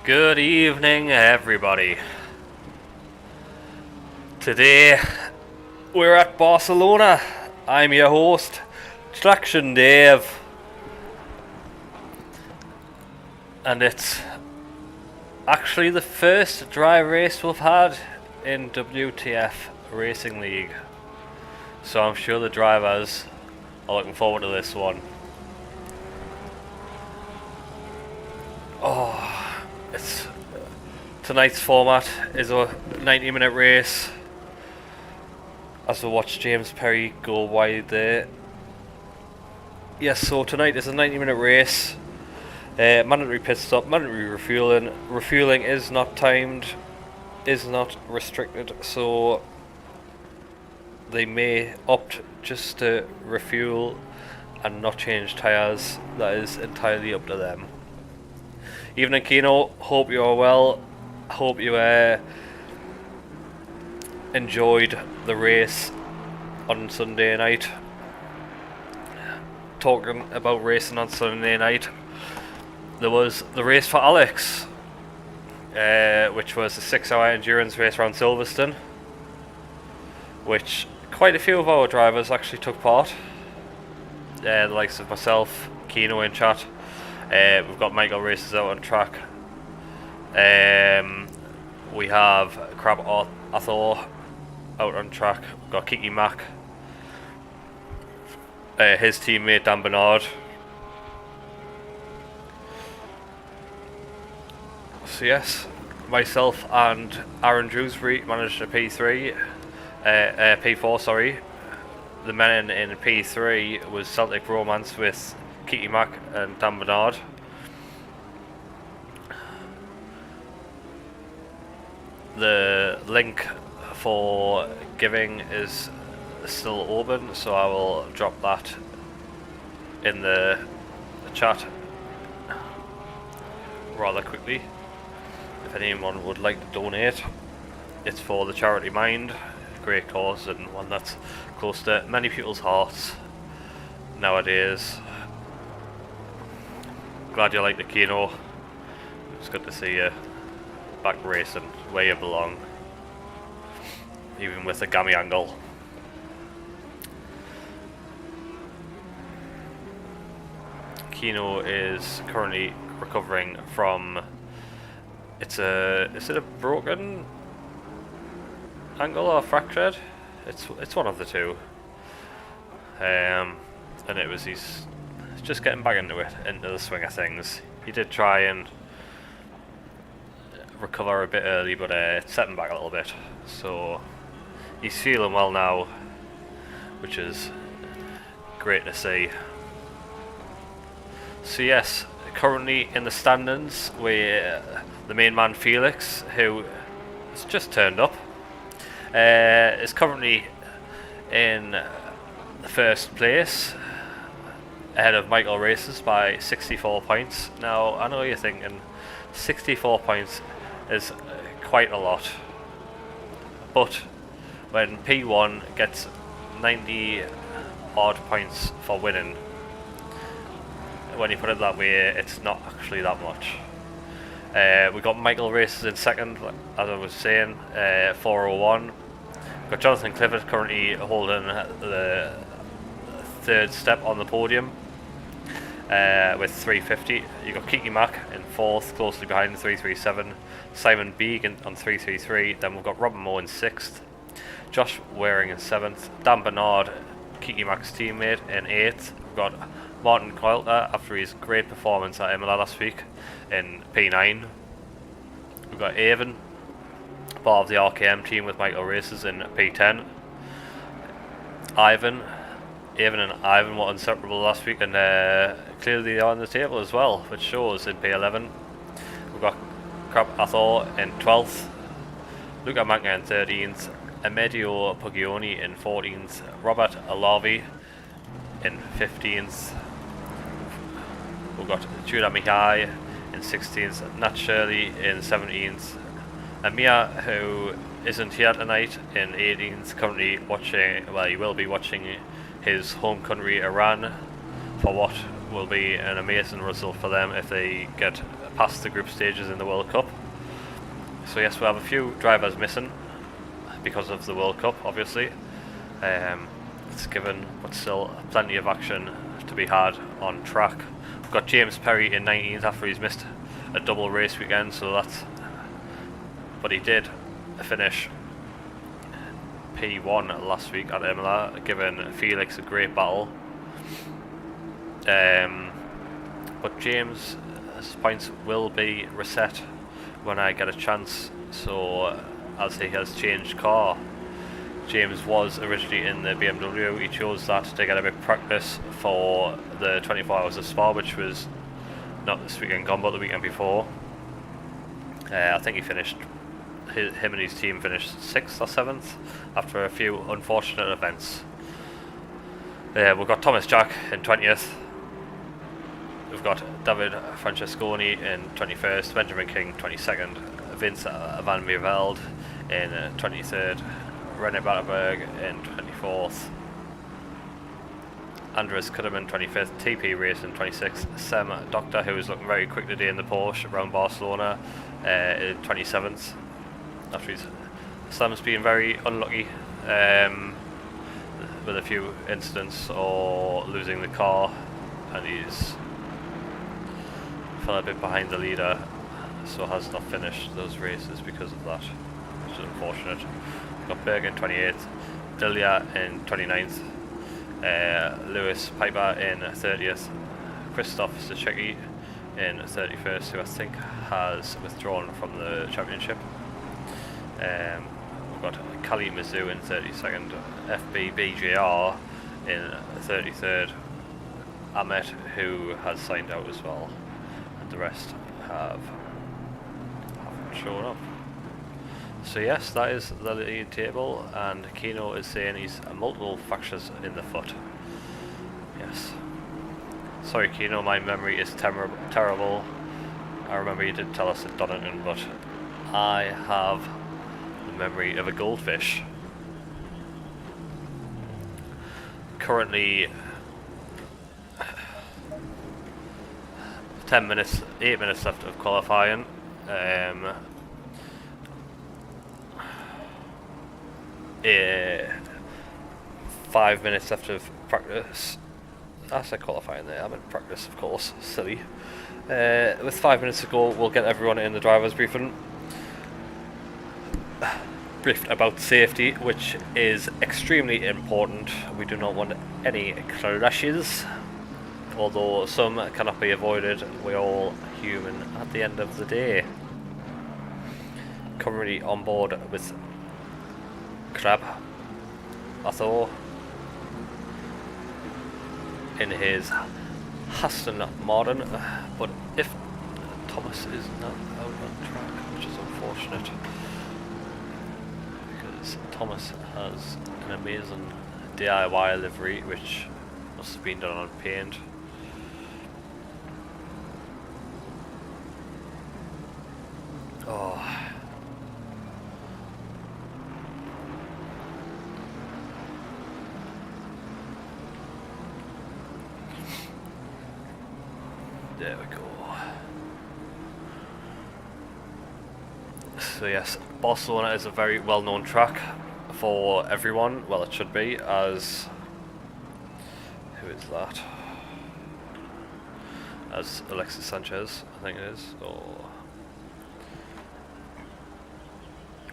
Good evening, everybody. Today we're at Barcelona. I'm your host, Traction Dave, and it's actually the first dry race we've had in WTF Racing League, so I'm sure the drivers are looking forward to this one. Tonight's format is a 90-minute race, as we watch James Perry go wide there. Yes, so tonight is a 90-minute race. Mandatory pit stop, mandatory refueling. Refueling is not timed, is not restricted, so they may opt just to refuel and not change tyres. That is entirely up to them. Evening, Keno. Hope you are well. Hope you enjoyed the race on Sunday night. Talking about racing on Sunday night, there was the race for Alex, which was a 6-hour endurance race around Silverstone, which quite a few of our drivers actually took part. The likes of myself, Keno in chat, We've got Michael Races out on track. We have Crab Athor out on track. We've got Kiki Mack. His teammate Dan Bernard. So yes, myself and Aaron Dewsbury managed a P4, sorry. The men in P3 was Celtic Romance with Kiki Mack and Dan Bernard. The link for giving is still open, so I will drop that in the chat rather quickly. If anyone would like to donate, it's for the charity Mind, a great cause and one that's close to many people's hearts nowadays. Glad you like the Kino. It's good to see you back racing where you belong, even with the gammy angle. Kino is currently recovering from is it a broken angle or fractured? It's one of the two. And he's just getting back into the swing of things. He did try and recover a bit early, but it set him back a little bit. So he's feeling well now, which is great to see. So yes, currently in the standings we're the main man Felix, who has just turned up, is currently in the first place, ahead of Michael Races by 64 points. Now I know you're thinking 64 points is quite a lot, but when P1 gets 90 odd points for winning, when you put it that way, it's not actually that much. We got Michael Races in second, as I was saying, 401. We've got Jonathan Clifford currently holding the third step on the podium with 350. You got Kiki Mack in fourth, closely behind 337. Simon Beeg on 333. Then we've got Robin Moe in sixth. Josh Waring in seventh. Dan Bernard, Kiki Mack's teammate, in eighth. We've got Martin Coilter after his great performance at Imola last week in P9. We've got Avon, part of the RKM team with Michael Races, in P10. Avon and Ivan were inseparable last week, and clearly they're on the table as well, which shows in P11. We've got Crab Athor in 12th, Luca Manca in 13th, Amedio Puglioni in 14th, Robert Alavi in 15th. We've got Judah Mihai in 16th, Nat Shirley in 17th, Amir, who isn't here tonight, in 18th, currently watching, well, he will be watching his home country Iran for what will be an amazing result for them if they get past the group stages in the World Cup. So yes, we have a few drivers missing because of the World Cup, obviously. It's given, but still plenty of action to be had on track. We've got James Perry in 19th after he's missed a double race weekend, but he did finish P1 last week at Imola, giving Felix a great battle. But James' points will be reset when I get a chance, so as he has changed car. James was originally in the BMW. He chose that to get a bit of practice for the 24 Hours of Spa, which was not this weekend gone, but the weekend before. I think him and his team finished 6th or 7th after a few unfortunate events. We've got Thomas Jack in 20th. We've got David Francesconi in 21st, Benjamin King 22nd, Vince van Meerveld in 23rd, René Battenberg in 24th, Andres Kudderman 25th, TP Racing 26th, Sam Doctor, who is looking very quick today in the Porsche around Barcelona, in 27th. After Sam's been very unlucky with a few incidents or losing the car, and he's fell a bit behind the leader, so has not finished those races because of that, which is unfortunate. We've got Berg in 28th, Delia in 29th, Lewis Piper in 30th, Christoph Zachecki in 31st, who I think has withdrawn from the championship. We've got Kali Mizzou in 32nd, FB BJR in 33rd, Ahmet, who has signed out as well, and the rest haven't shown up. So yes, that is the league table, and Kino is saying he's multiple fractures in the foot. Yes. Sorry Kino, my memory is terrible. I remember you did tell us at Donington, but I have the memory of a goldfish. Currently 8 minutes left of qualifying. 5 minutes left of practice. I said qualifying there, I meant practice, of course, silly. With 5 minutes to go, we'll get everyone in the driver's briefing. Briefed about safety, which is extremely important. We do not want any crashes. Although some cannot be avoided, we're all human at the end of the day. Currently on board with Crab Arthur in his Huston Modern, but if Thomas is not out on track, which is unfortunate, because Thomas has an amazing DIY livery which must have been done on paint. Oh. There we go. So yes, Barcelona is a very well-known track for everyone. Well, it should be, as... who is that? As Alexis Sanchez, I think it is, or...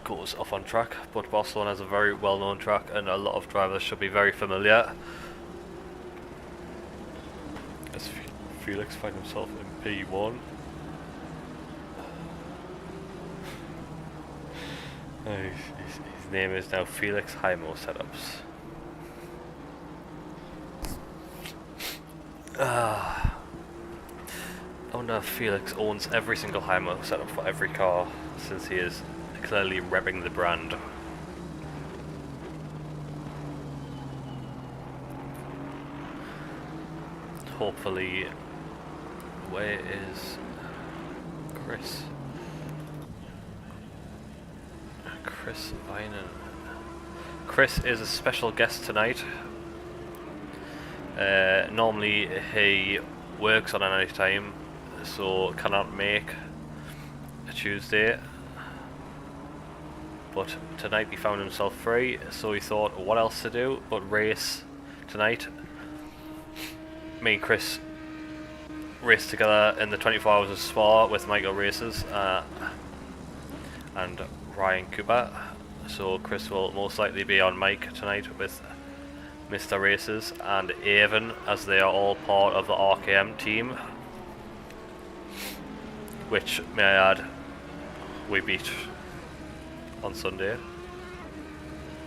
goes off on track, but Barcelona is a very well-known track and a lot of drivers should be very familiar. As Felix finds himself in P1. His name is now Felix Hymo Setups. I wonder if Felix owns every single Hymo setup for every car, since he is clearly repping the brand. Hopefully, where is Chris? Chris Vinen. Chris is a special guest tonight. Normally he works on a night time, so cannot make a Tuesday. But tonight he found himself free, so he thought, what else to do but race tonight. Me and Chris raced together in the 24 Hours of Spa with Michael Races and Ryan Cooper. So Chris will most likely be on mic tonight with Mr. Races and Avon, as they are all part of the RKM team, which, may I add, we beat on Sunday,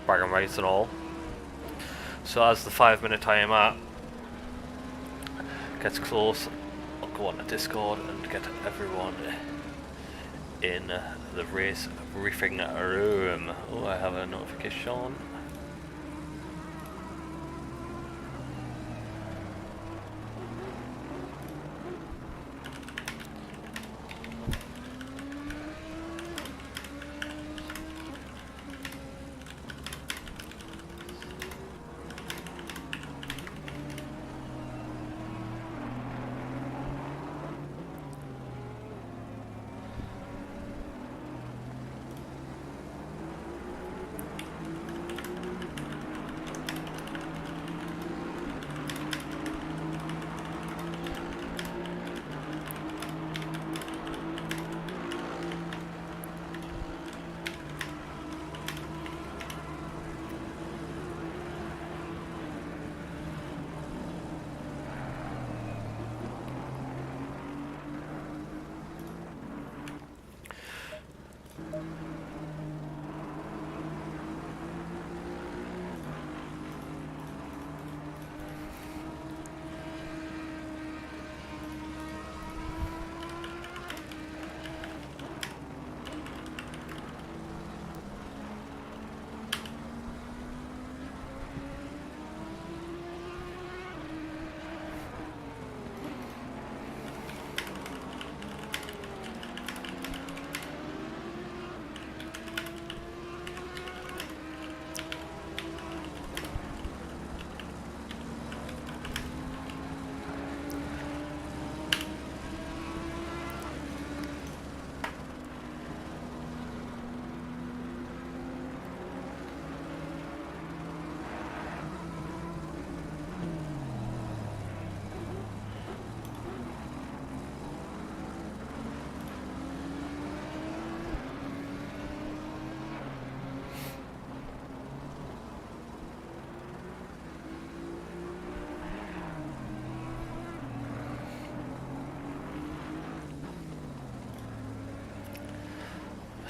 bragging rights and all. So as the 5 minute timer gets close, I'll go on the Discord and get everyone in the race briefing room. Oh, I have a notification.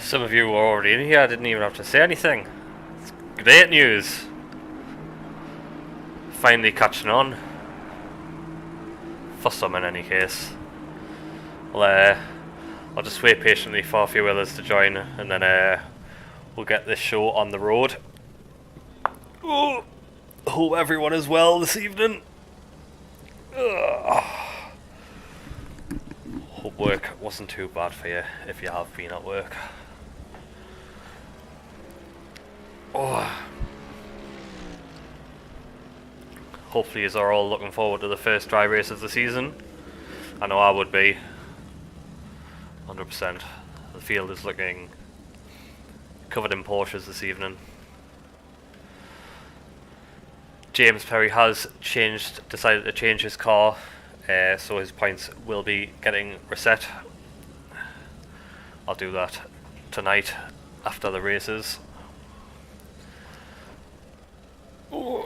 Some of you were already in here, I didn't even have to say anything. It's great news. Finally catching on. For some in any case. Well, I'll just wait patiently for a few others to join, and then we'll get this show on the road. Oh, hope everyone is well this evening. Hope work wasn't too bad for you if you have been at work. Oh. Hopefully you are all looking forward to the first dry race of the season. I know I would be. 100%. The field is looking covered in Porsches this evening. James Perry has decided to change his car, so his points will be getting reset. I'll do that tonight after the races. Ooh.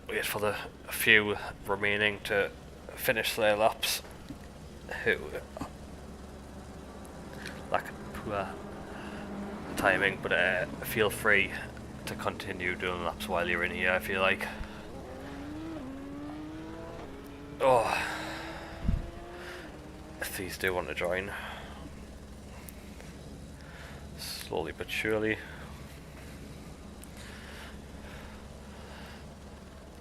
Wait for the few remaining to finish their laps. Who lack poor timing, but feel free to continue doing laps while you're in here. I feel like. Oh, if these do want to join, slowly but surely.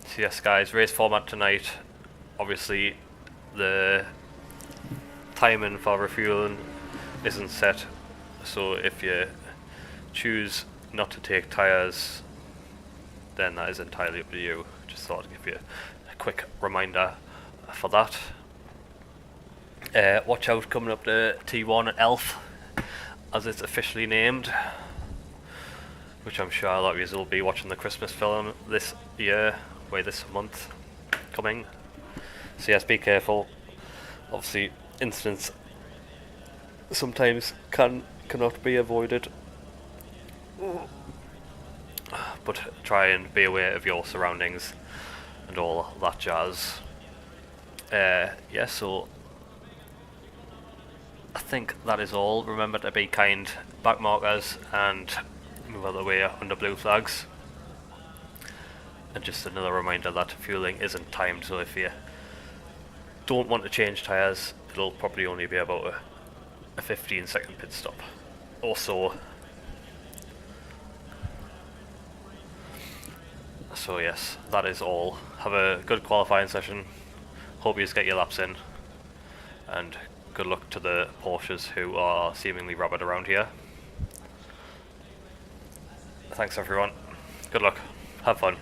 So yes, guys, race format tonight. Obviously, the timing for refueling isn't set, so if you choose not to take tyres, then that is entirely up to you. Just thought I'd give you a quick reminder for that. Watch out coming up to T1 Elf, as it's officially named, which I'm sure a lot of you will be watching the Christmas film this year, this month coming. So yes, be careful. Obviously, incidents sometimes cannot be avoided, but try and be aware of your surroundings and all that jazz. Yeah, so I think that is all. Remember to be kind, back markers, and move out of the way under blue flags. And just another reminder that fueling isn't timed, so if you don't want to change tyres, it'll probably only be about a 15-second pit stop or so. So yes, that is all. Have a good qualifying session. Hope you just get your laps in, and good luck to the Porsches who are seemingly rabid around here. Thanks everyone. Good luck. Have fun.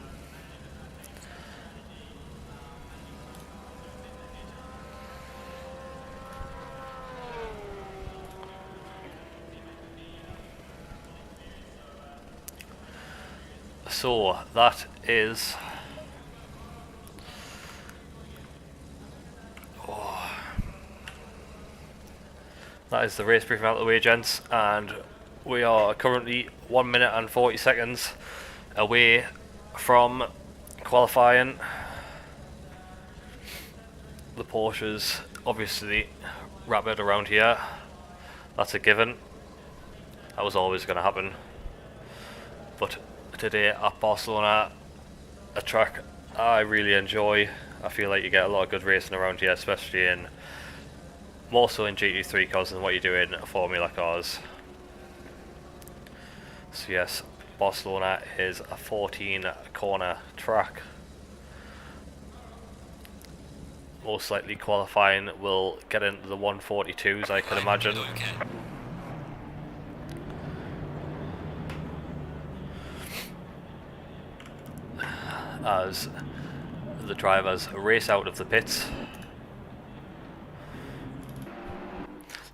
So that is the race briefing out of the way, gents, and we are currently 1 minute and 40 seconds away from qualifying. The Porsches obviously rabid around here. That's a given. That was always going to happen. But today at Barcelona, a track I really enjoy. I feel like you get a lot of good racing around here, especially more so in GT3 cars than what you do in Formula cars. So yes, Barcelona is a 14 corner track. Most likely qualifying will get into the 142s, I can imagine. As the drivers race out of the pits.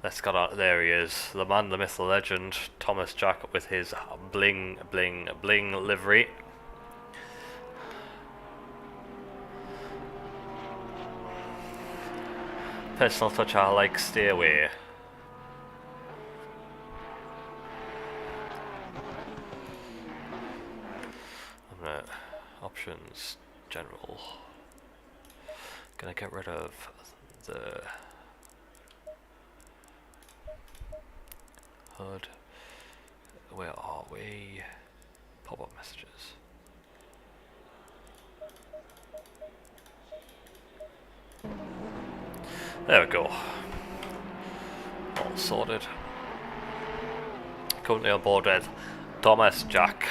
Let's get out. There he is, the man, the myth, the legend, Thomas Jack, with his bling bling bling livery. Personal touch I like, stay away. I'm gonna options, general. Gonna get rid of the HUD. Where are we? Pop-up messages. There we go. All sorted. Currently on board with Thomas Jack,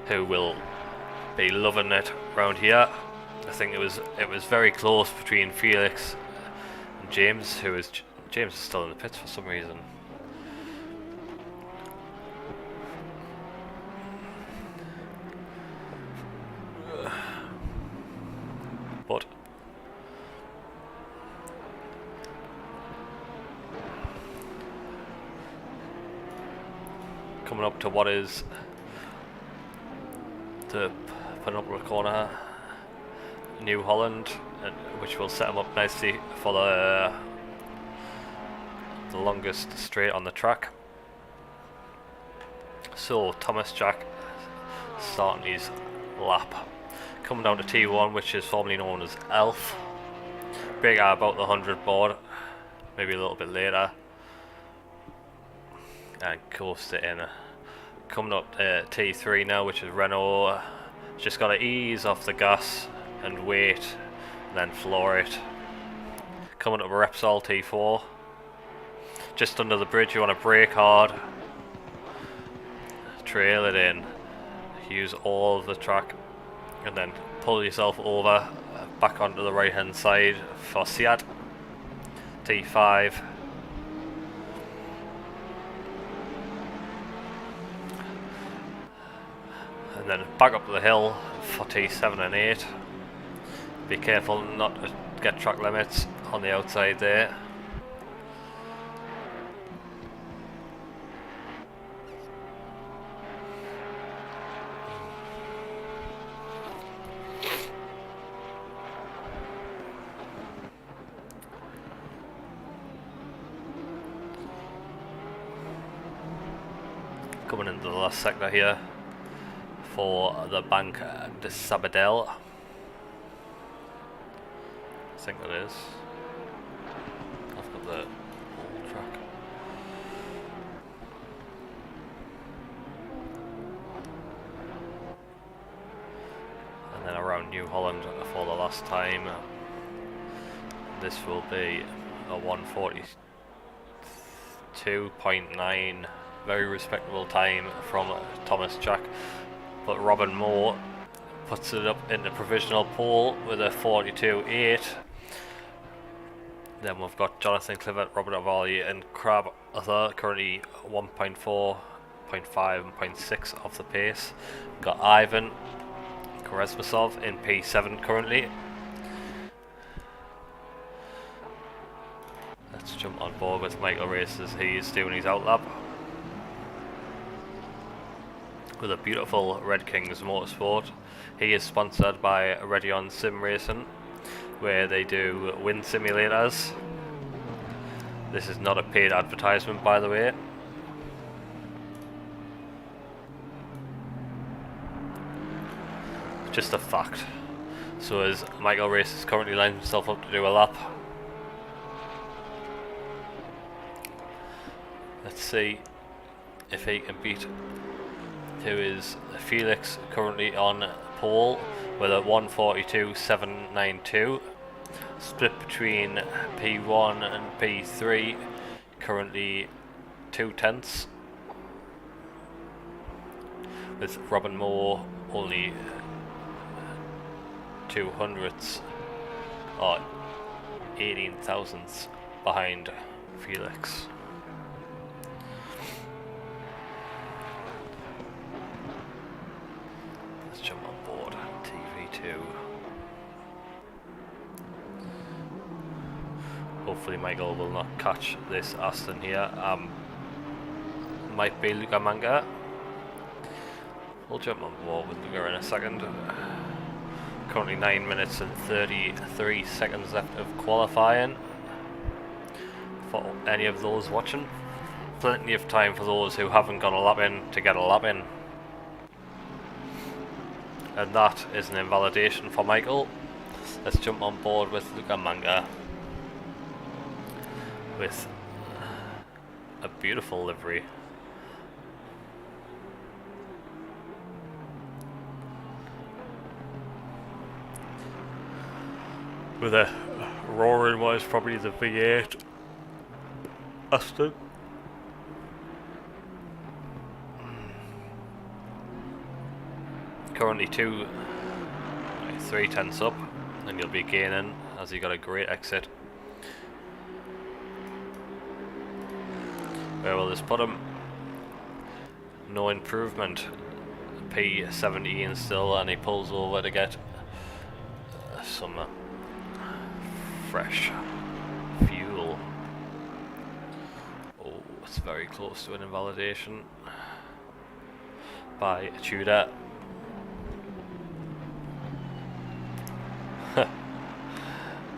who will be loving it around here. I think it was very close between Felix and James, James is still in the pits for some reason. But coming up to what is the penultimate corner, New Holland, which will set him up nicely for the longest straight on the track. So Thomas Jack starting his lap, coming down to T1, which is formerly known as Elf. Big at about the 100 board, maybe a little bit later, and coast it in. Coming up to T3 now, which is Renault. Just got to ease off the gas and wait, and then floor it. Coming up Repsol T4. Just under the bridge, you want to brake hard, trail it in, use all of the track, and then pull yourself over back onto the right hand side for Seat T5. And then back up the hill for T7 and 8. Be careful not to get track limits on the outside there. Coming into the last sector here for the Bank de Sabadell. I think that is. I've got the whole track. And then around New Holland for the last time. This will be a 1:42.9. Very respectable time from Thomas Jack, but Robin Moore puts it up in the provisional pole with a 42.8. Then we've got Jonathan Clivet, Robert Avali and Crab Arthur, currently 1.4, 0.5 and 0.6 off the pace. We've got Ivan Koresmasov in P7 currently. Let's jump on board with Michael Race as he's doing his outlap with a beautiful Red Kings Motorsport. He is sponsored by Redion Sim Racing, where they do wind simulators. This is not a paid advertisement, by the way. Just a fact. So as Michael Race is currently lining himself up to do a lap. Let's see if he can beat who is Felix, currently on pole with a 1:42.792, split between P1 and P3, currently 2/10, with Robin Moore only 200ths or 18 thousandths behind Felix. Jump on board TV2. Hopefully Michael will not catch this Aston here. Might be Luca Manga. We'll jump on board with Luca in a second. Currently 9 minutes and 33 seconds left of qualifying for any of those watching. Plenty of time for those who haven't got a lap in to get a lap in. And that is an invalidation for Michael. Let's jump on board with Luca Manga with a beautiful livery with a roaring what is probably the V8 Aston. Currently 3/10 up, and you'll be gaining as you got a great exit. Where will this put him? No improvement. P17 still, and he pulls over to get some fresh fuel. Oh, it's very close to an invalidation by Tudor.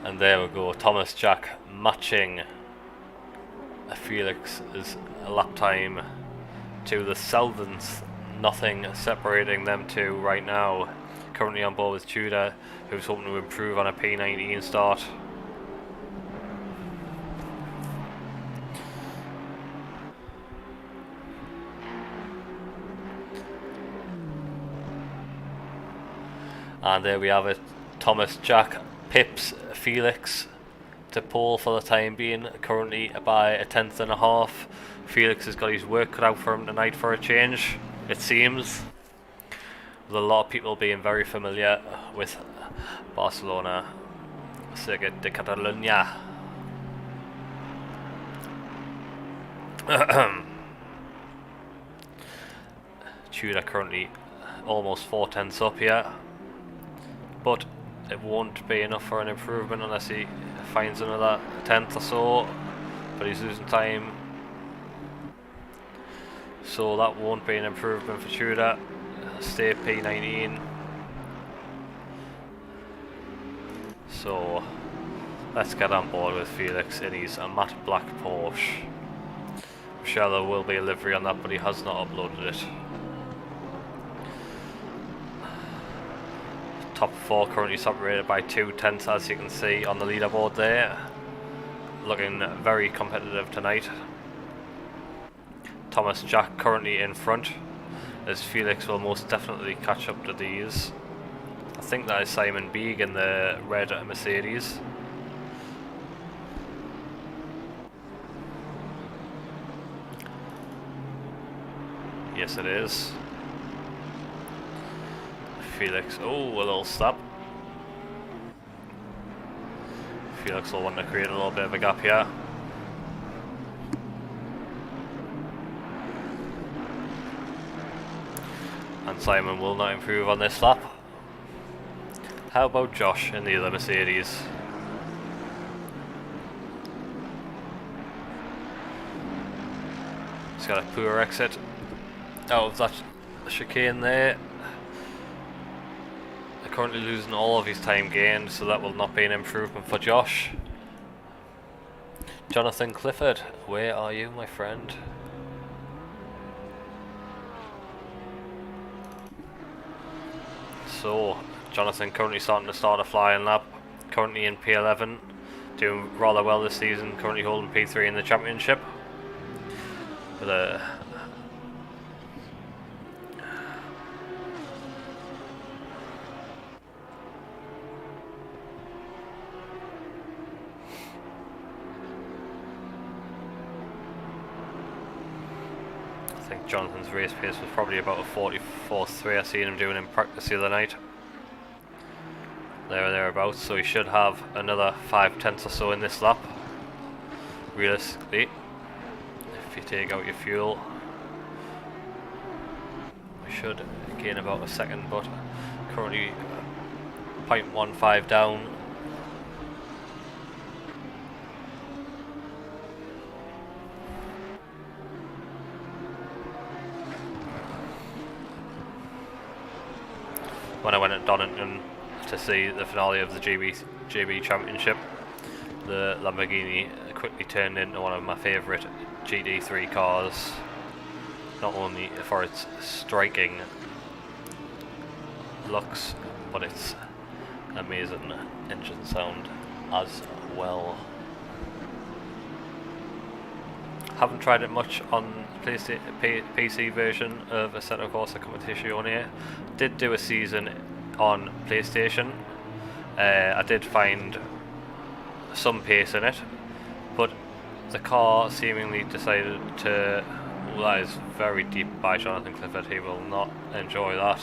And there we go, Thomas Jack matching Felix's lap time to the thousandth. Nothing separating them two right now. Currently on board with Tudor, who's hoping to improve on a P19 start. And there we have it. Thomas Jack pips Felix to pole for the time being, currently by a 1/10.5. Felix has got his work cut out for him tonight for a change, it seems. With a lot of people being very familiar with Barcelona Circuit de Catalunya. Tudor currently almost 4/10 up here, but it won't be enough for an improvement unless he finds another 10th or so, but he's losing time, so that won't be an improvement for Tudor. Stay P19. So let's get on board with Felix in his matte black Porsche. I'm sure there will be a livery on that, but he has not uploaded it. Top 4 currently separated by 2/10, as you can see on the leaderboard there. Looking very competitive tonight. Thomas Jack currently in front, as Felix will most definitely catch up to these. I think that is Simon Beeg in the red Mercedes. Yes, it is. Felix, oh, a little stop. Felix will want to create a little bit of a gap here. And Simon will not improve on this lap. How about Josh in the other Mercedes? He's got a poor exit out of that chicane there. Currently losing all of his time gained, so that will not be an improvement for Josh. Jonathan Clifford, where are you, my friend? So, Jonathan currently starting to start a flying lap, currently in P11, doing rather well this season, currently holding P3 in the championship. With a I think Jonathan's race pace was probably about a 44.3. I seen him doing in practice the other night. There or thereabouts, so he should have another 5/10 or so in this lap. Realistically, if you take out your fuel, we should gain about a second, but currently 0.15 down. When I went at Donington to see the finale of the GB Championship, the Lamborghini quickly turned into one of my favourite GT3 cars, not only for its striking looks, but its amazing engine sound as well. Haven't tried it much on PC version of Assetto Corsa Competizione. Did do a season on PlayStation. I did find some pace in it, but the car seemingly decided to... Well, that is very deep by Jonathan Clifford. He will not enjoy that.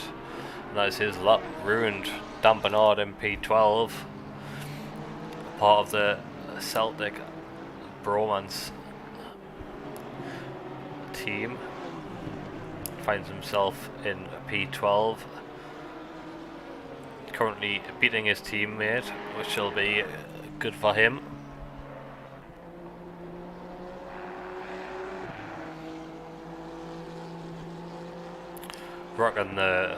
And that is his lap ruined. Dan Bernard in P12, part of the Celtic Bromance team, finds himself in P12, currently beating his teammate, which will be good for him. Rocking the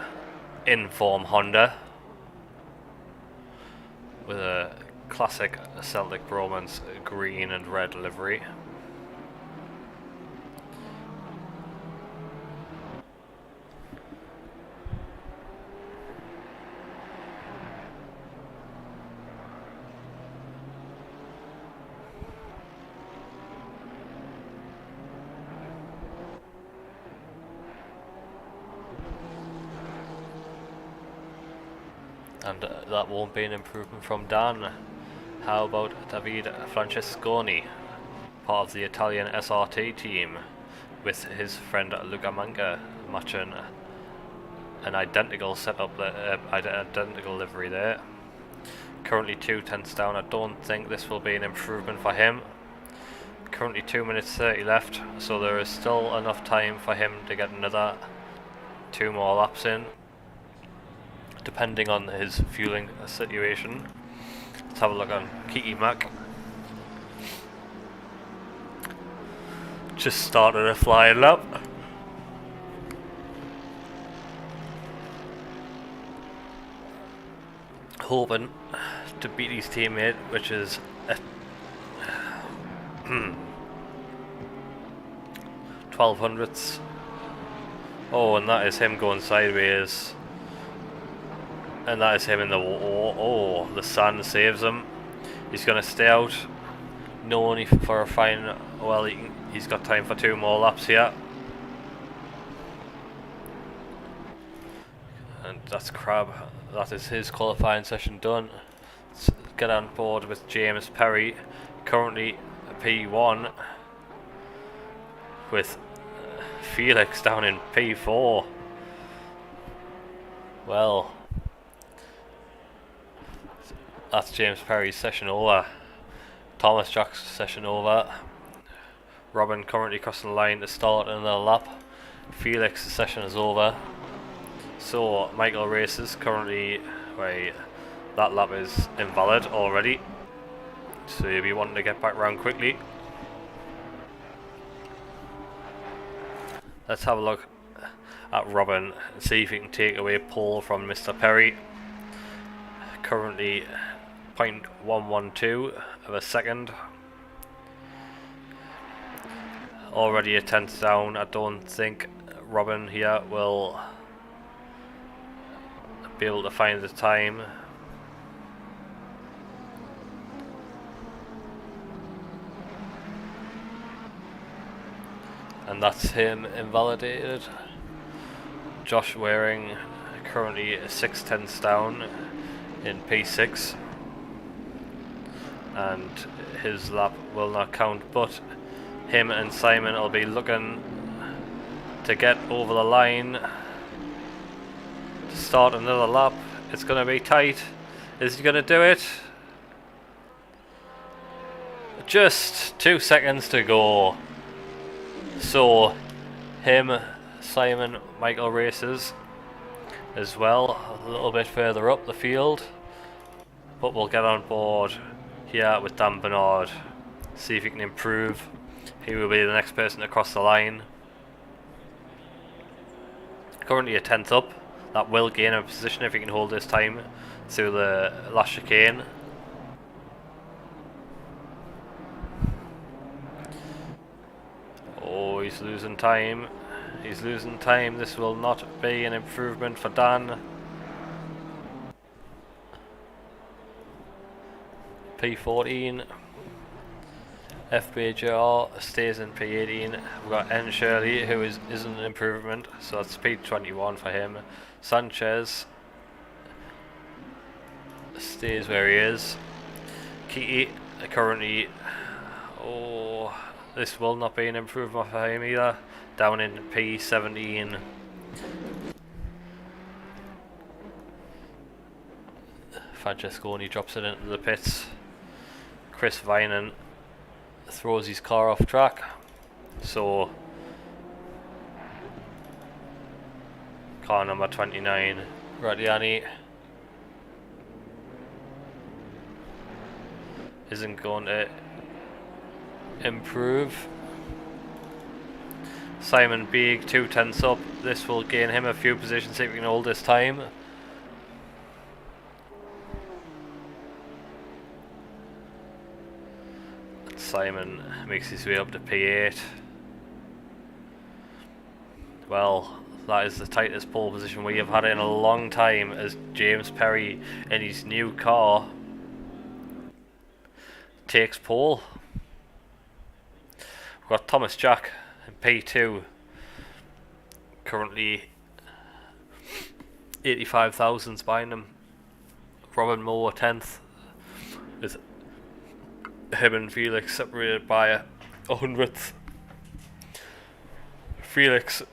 in-form Honda with a classic Celtic Bromance green and red livery. And that won't be an improvement from Dan. How about David Francesconi, part of the Italian SRT team, with his friend Luca Manca, matching an identical setup, identical livery there. Currently 2 tenths down. I don't think this will be an improvement for him. Currently 2 minutes 30 left, so there is still enough time for him to get another 2 more laps in, depending on his fueling situation. Let's have a look on Kiki Mack. Just started a flying lap. Hoping to beat his teammate, which is 1200ths. Oh, and that is him going sideways. And that is him in the oh, the sand saves him. He's gonna stay out, knowing for a fine. Well, he's got time for 2 more laps here. And that's Crab. That is his qualifying session done. Let's get on board with James Perry, currently P1, with Felix down in P4. Well, that's James Perry's session over. Thomas Jack's session over. Robin currently crossing the line to start another lap. Felix's session is over. So Michael races currently. Wait, that lap is invalid already. So you'll be wanting to get back round quickly. Let's have a look at Robin and see if he can take away pole from Mr. Perry. Currently 0.112 of a second. Already a tenth down. I don't think Robin here will be able to find the time. And that's him invalidated. Josh Waring currently 6 tenths down in P6, and his lap will not count, but him and Simon will be looking to get over the line to start another lap. It's going to be tight. Is he going to do it? Just 2 seconds to go. So him, Simon, Michael races as well, a little bit further up the field, but we'll get on board here with Dan Bernard, see if he can improve. He will be the next person to cross the line. Currently a tenth up. That will gain a position if he can hold this time through the last chicane. Oh, he's losing time. He's losing time. This will not be an improvement for Dan. P14. FBJR stays in P18. We've got N Shirley, who isn't an improvement, so that's P21 for him. Sanchez stays where he is. Kiki currently, oh, this will not be an improvement for him either. Down in P17. Francesconi drops it into the pits. Chris Vinan throws his car off track. So car number 29, Radiani, isn't going to improve. Simon Beeg 2/10 up. This will gain him a few positions if we can hold this time. Simon makes his way up to P8. Well, that is the tightest pole position we have had in a long time, as James Perry in his new car takes pole. We've got Thomas Jack in P2, currently 85 thousandths behind him. Robin Moore 10th, with him and Felix separated by a 100th. Felix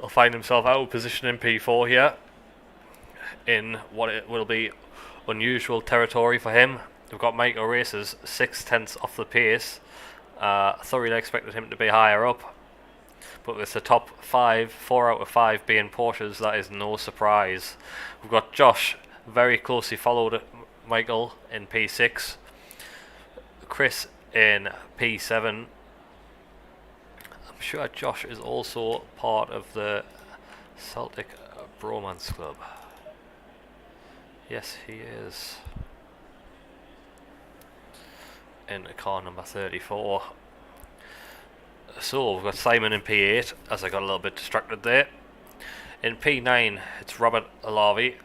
will find himself out of position in P4 here, in what it will be unusual territory for him. We've got Michael Races 6/10 off the pace. Thoroughly expected him to be higher up, but with the top 5, 4 out of 5 being Porsches, that is no surprise. We've got Josh very closely followed Michael in P6, Chris in P7. I'm sure Josh is also part of the Celtic Bromance Club. Yes, he is. In car number 34. So we've got Simon in P8, as I got a little bit distracted there. In P9 it's Robert Alavi.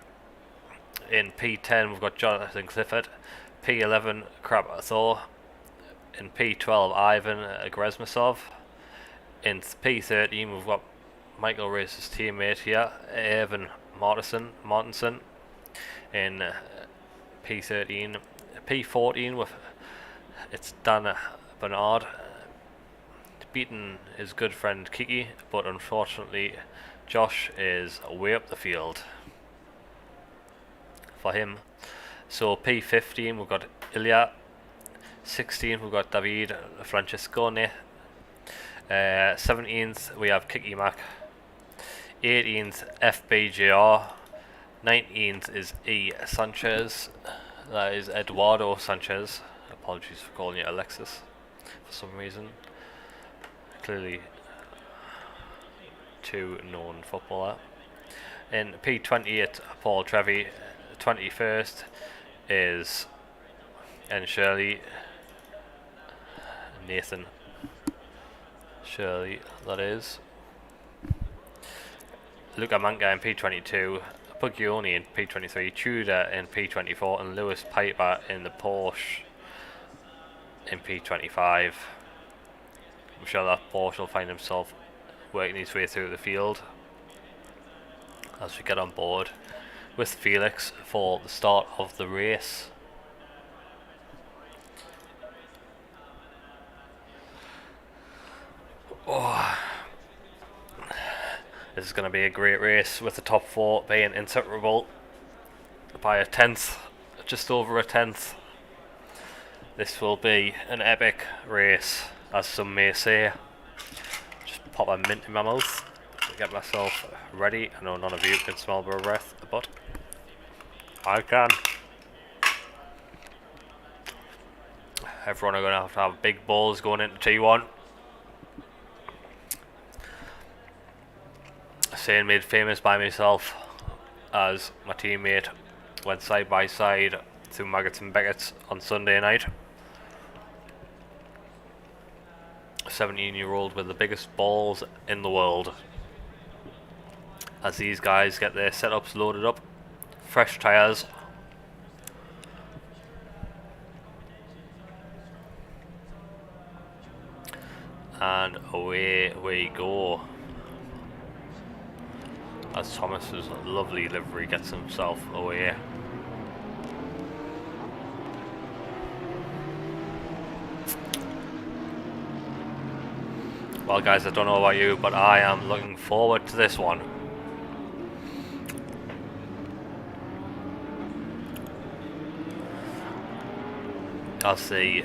In P10 we've got Jonathan Clifford. P11 Krab Thor. In P12 Ivan Gresmasov. In P13 we've got Michael Race's teammate here, Evan Martinson. In P13, P14 with it's Dan Bernard, beating his good friend Kiki, but unfortunately Josh is way up the field for him. So P15 we've got Ilya, 16 we've got David Francesconi, 17th we have Kiki Mac, 18th FBJR, 19th is E Sanchez, that is Eduardo Sanchez. Apologies for calling you Alexis for some reason. Clearly too known footballer. In P28 Paul Trevi, 21st is N Shirley, Nathan Shirley that is. Luca Manca in P22, Puglioni in P23, Tudor in P24 and Lewis Piper in the Porsche in P25. I'm sure that Porsche will find himself working his way through the field as we get on board with Felix for the start of the race. Oh, this is going to be a great race, with the top 4 being inseparable by a 10th, just over a 10th. This will be an epic race, as some may say. Just pop a mint in my mouth to get myself ready. I know none of you can smell my breath, but I can. Everyone are going to have big balls going into T1. Saying made famous by myself, as my teammate went side by side through Maggots and Beckett's on Sunday night. 17-year-old with the biggest balls in the world, as these guys get their setups loaded up, fresh tyres, and away we go, as Thomas's lovely livery gets himself away. Well guys, I don't know about you, but I am looking forward to this one. As they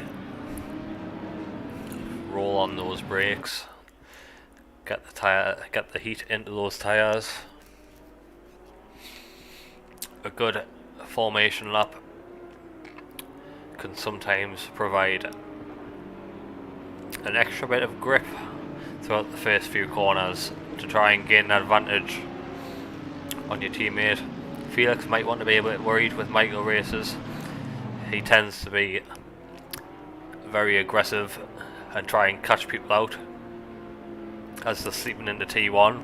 roll on those brakes, get the heat into those tires. A good formation lap can sometimes provide an extra bit of grip throughout the first few corners to try and gain an advantage on your teammate. Felix might want to be a bit worried with Michael races. He tends to be very aggressive and try and catch people out as they're sleeping into T1.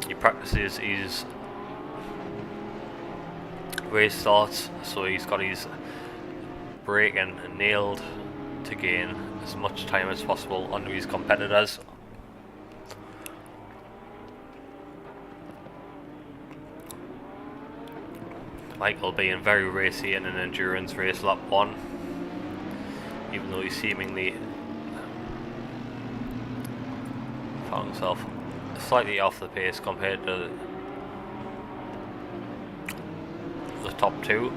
He practices his race starts, so he's got his braking nailed to gain as much time as possible under his competitors. Michael being very racy in an endurance race lap 1, even though he seemingly found himself slightly off the pace compared to the top 2.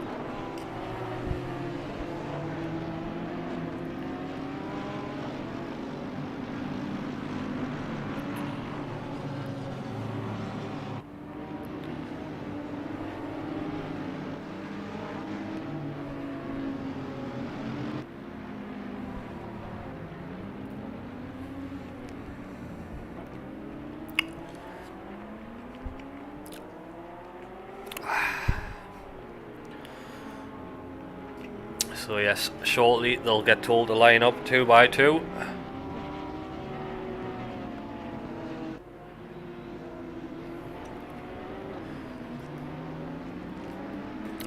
So yes, shortly they'll get told to line up 2 by 2.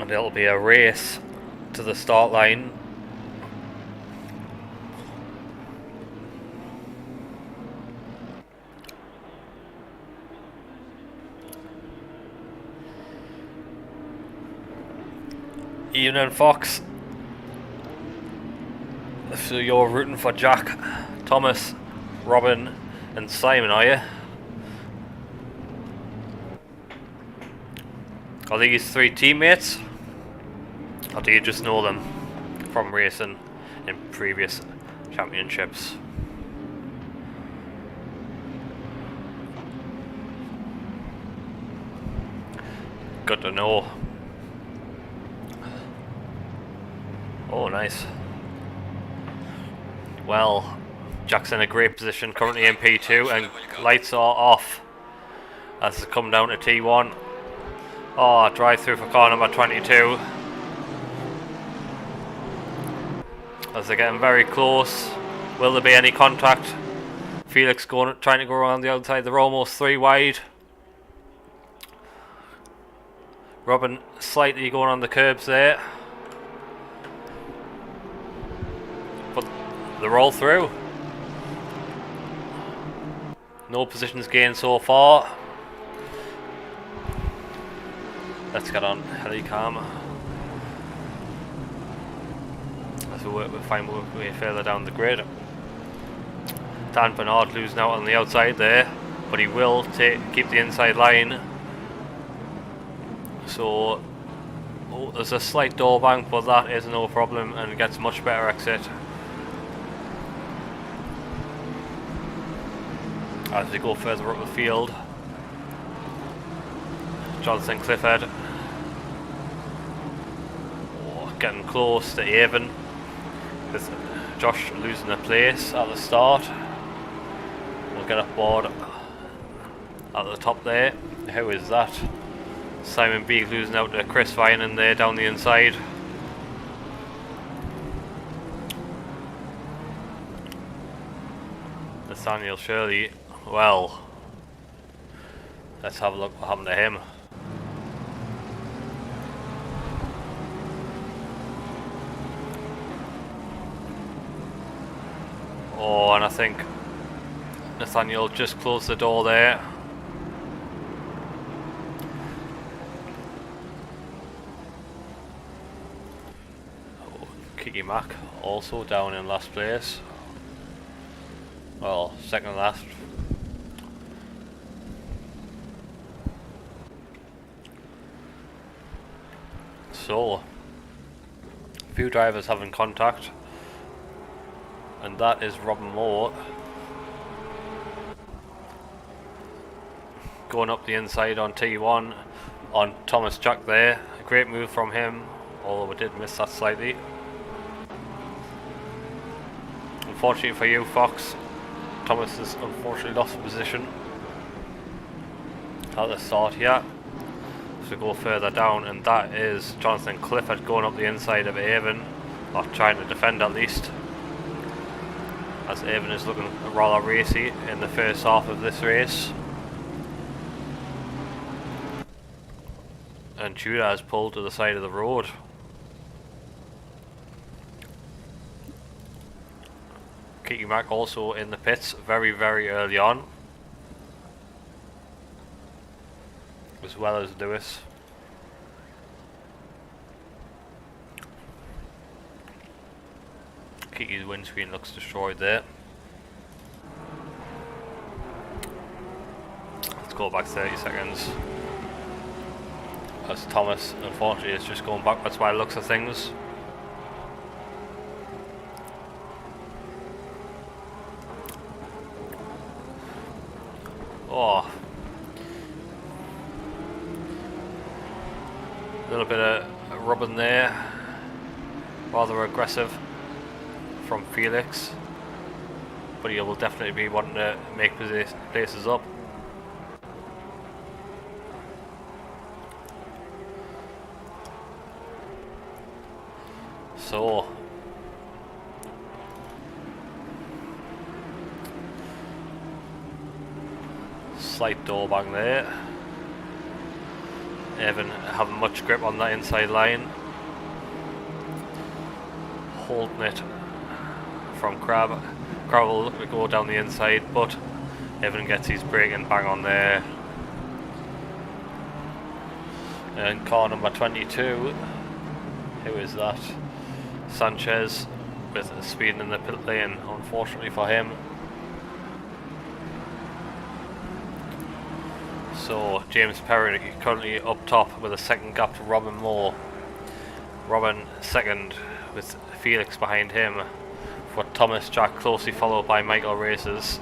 And it'll be a race to the start line. Evening, Fox. So you're rooting for Jack, Thomas, Robin and Simon, are you? Are these 3 teammates? Or do you just know them from racing in previous championships? Good to know. Oh, nice. Well, Jack's in a great position, currently in P2, and lights are off as they come down to T1. Oh, drive through for car number 22. As they're getting very close, will there be any contact? Felix trying to go around the outside, they're almost 3 wide. Robin slightly going on the curbs there. But they're all through. No positions gained so far. Let's get on Helicam as we find our way further down the grid. Dan Bernard losing out on the outside there, but he will keep the inside line. So there's a slight door bank, but that is no problem and gets much better exit. As we go further up the field, Johnson Clifford getting close to Avon, with Josh losing a place at the start. We'll get up board at the top there. Who is that? Simon B losing out to Chris Vinan there down the inside. Nathaniel Shirley, well, let's have a look what happened to him. Oh, and I think Nathaniel just closed the door there. Oh, Kiki Mack also down in last place. Well, second last. So, a few drivers having contact, and that is Robin Moore going up the inside on T1 on Thomas Jack there. A great move from him, although we did miss that slightly. Unfortunately for you, Fox, Thomas has unfortunately lost position at the start here. So go further down, and that is Jonathan Clifford going up the inside of Avon, or trying to defend at least, as Avon is looking rather racy in the first half of this race. And Tudor has pulled to the side of the road. Kiki Mack also in the pits very early on, as well as Lewis. Kiki's windscreen looks destroyed there. Let's go back 30 seconds. As Thomas, unfortunately, is just going backwards by the looks of things. Oh. A little bit of rubbing there. Rather aggressive from Felix. But he will definitely be wanting to make places up. So, slight door bang there. Evan having much grip on that inside line, holding it from Crab. Crab will look to go down the inside, but Evan gets his braking bang on there. And car number 22, who is that? Sanchez with speeding in the pit lane, unfortunately for him. So James Perry currently up top with a second gap to Robin Moore. Robin second with Felix behind him, for Thomas Jack closely followed by Michael Races.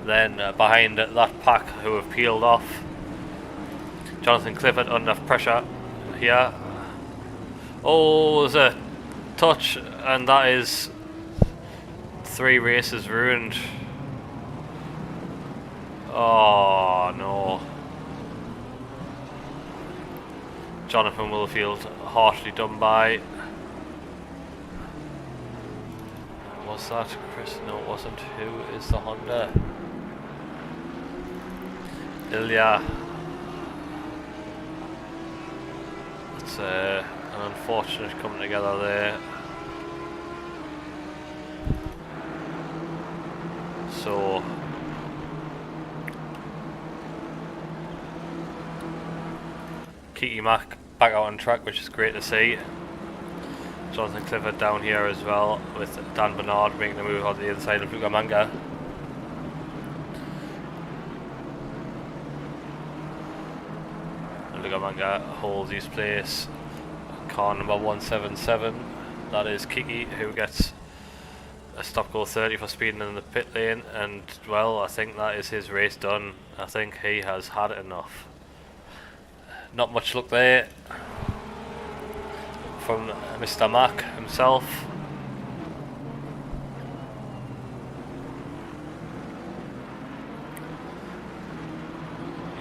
Then behind that pack who have peeled off, Jonathan Clifford under pressure here. Oh, there's a touch, and that is 3 races ruined. Oh no. Jonathan Willfield harshly done by. Was that Chris? No, it wasn't. Who is the Honda? Ilya. It's an unfortunate coming together there. So Kiki Mack back out on track, which is great to see. Jonathan Clifford down here as well, with Dan Bernard making the move on the inside of Lugamanga. And Lugamanga holds his place. Car number 177, that is Kiki, who gets a stop go 30 for speeding in the pit lane, and well, I think that is his race done. I think he has had enough. Not much luck there from Mr. Mack himself.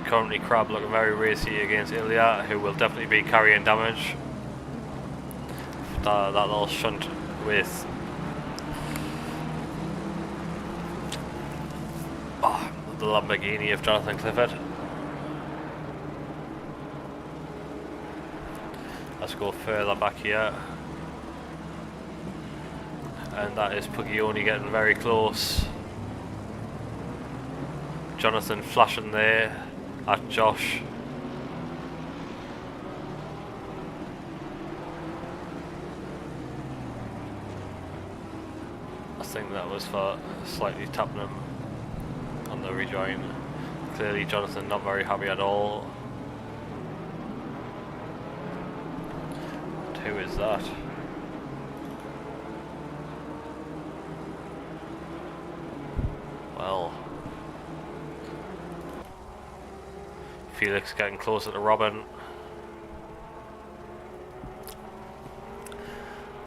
Currently Crab looking very racy against Ilya, who will definitely be carrying damage. That little shunt with the Lamborghini of Jonathan Clifford. Let's go further back here, and that is Puglioni getting very close. Jonathan flashing there at Josh. I think that was for slightly tapping him on the rejoin. Clearly Jonathan not very happy at all. And who is that? Well, Felix getting closer to Robin.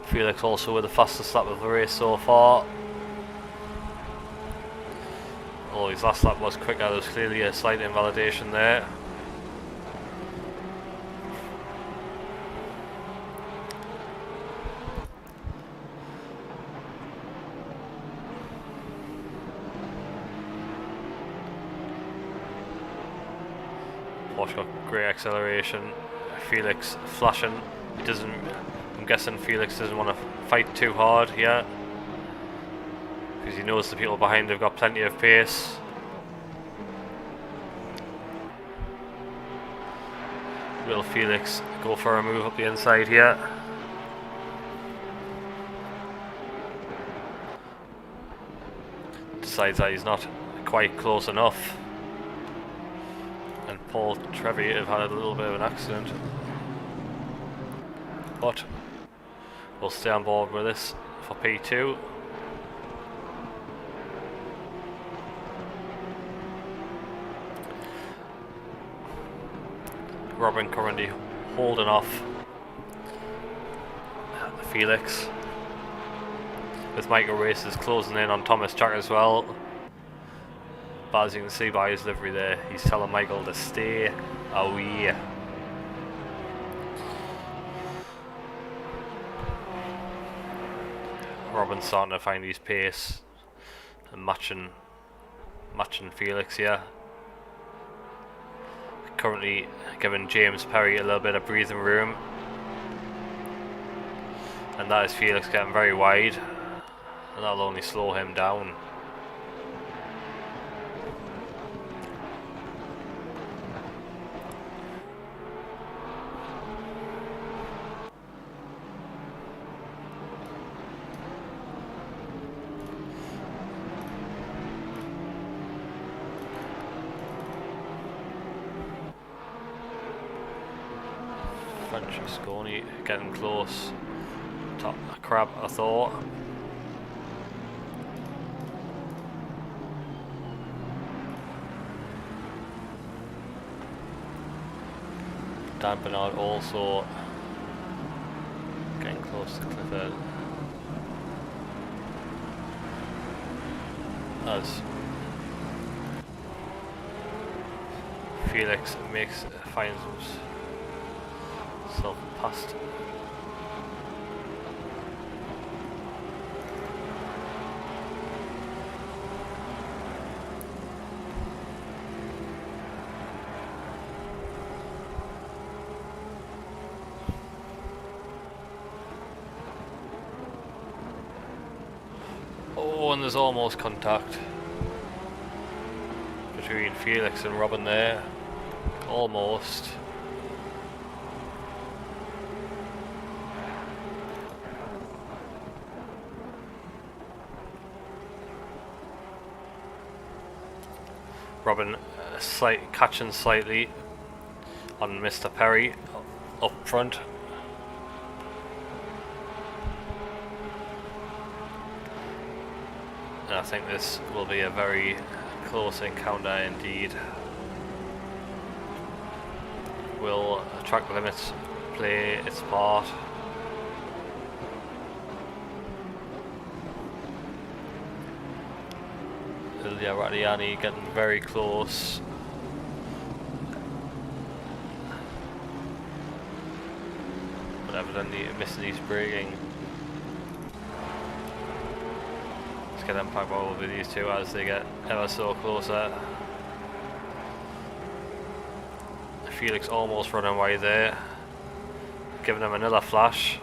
Felix also with the fastest lap of the race so far. Oh, his last lap was quicker, there was clearly a slight invalidation there. Porsche got great acceleration. Felix flashing. He doesn't. I'm guessing Felix doesn't want to fight too hard yet, because he knows the people behind have got plenty of pace. Will Felix go for a move up the inside here? Decides that he's not quite close enough. And Paul Trevi have had a little bit of an accident. But we'll stay on board with this for P2. Robin currently holding off Felix, with Michael Races closing in on Thomas Jack as well. But as you can see by his livery there, he's telling Michael to stay away. Robin's starting to find his pace and matching Felix here. Currently giving James Perry a little bit of breathing room, and that is Felix getting very wide, and that'll only slow him down. Francesconi getting close. Top crab, I thought. Dan Bernard also getting close to Clifford. As Felix finds himself past. Oh, and there's almost contact between Felix and Robin there. Almost. Robin catching slightly on Mr. Perry up front. And I think this will be a very close encounter indeed. Will track limits play its part? Ilya Radiani getting very close. But evidently missing his braking. Let's get impact over these two as they get ever so closer. Felix almost running away there, giving him another flash.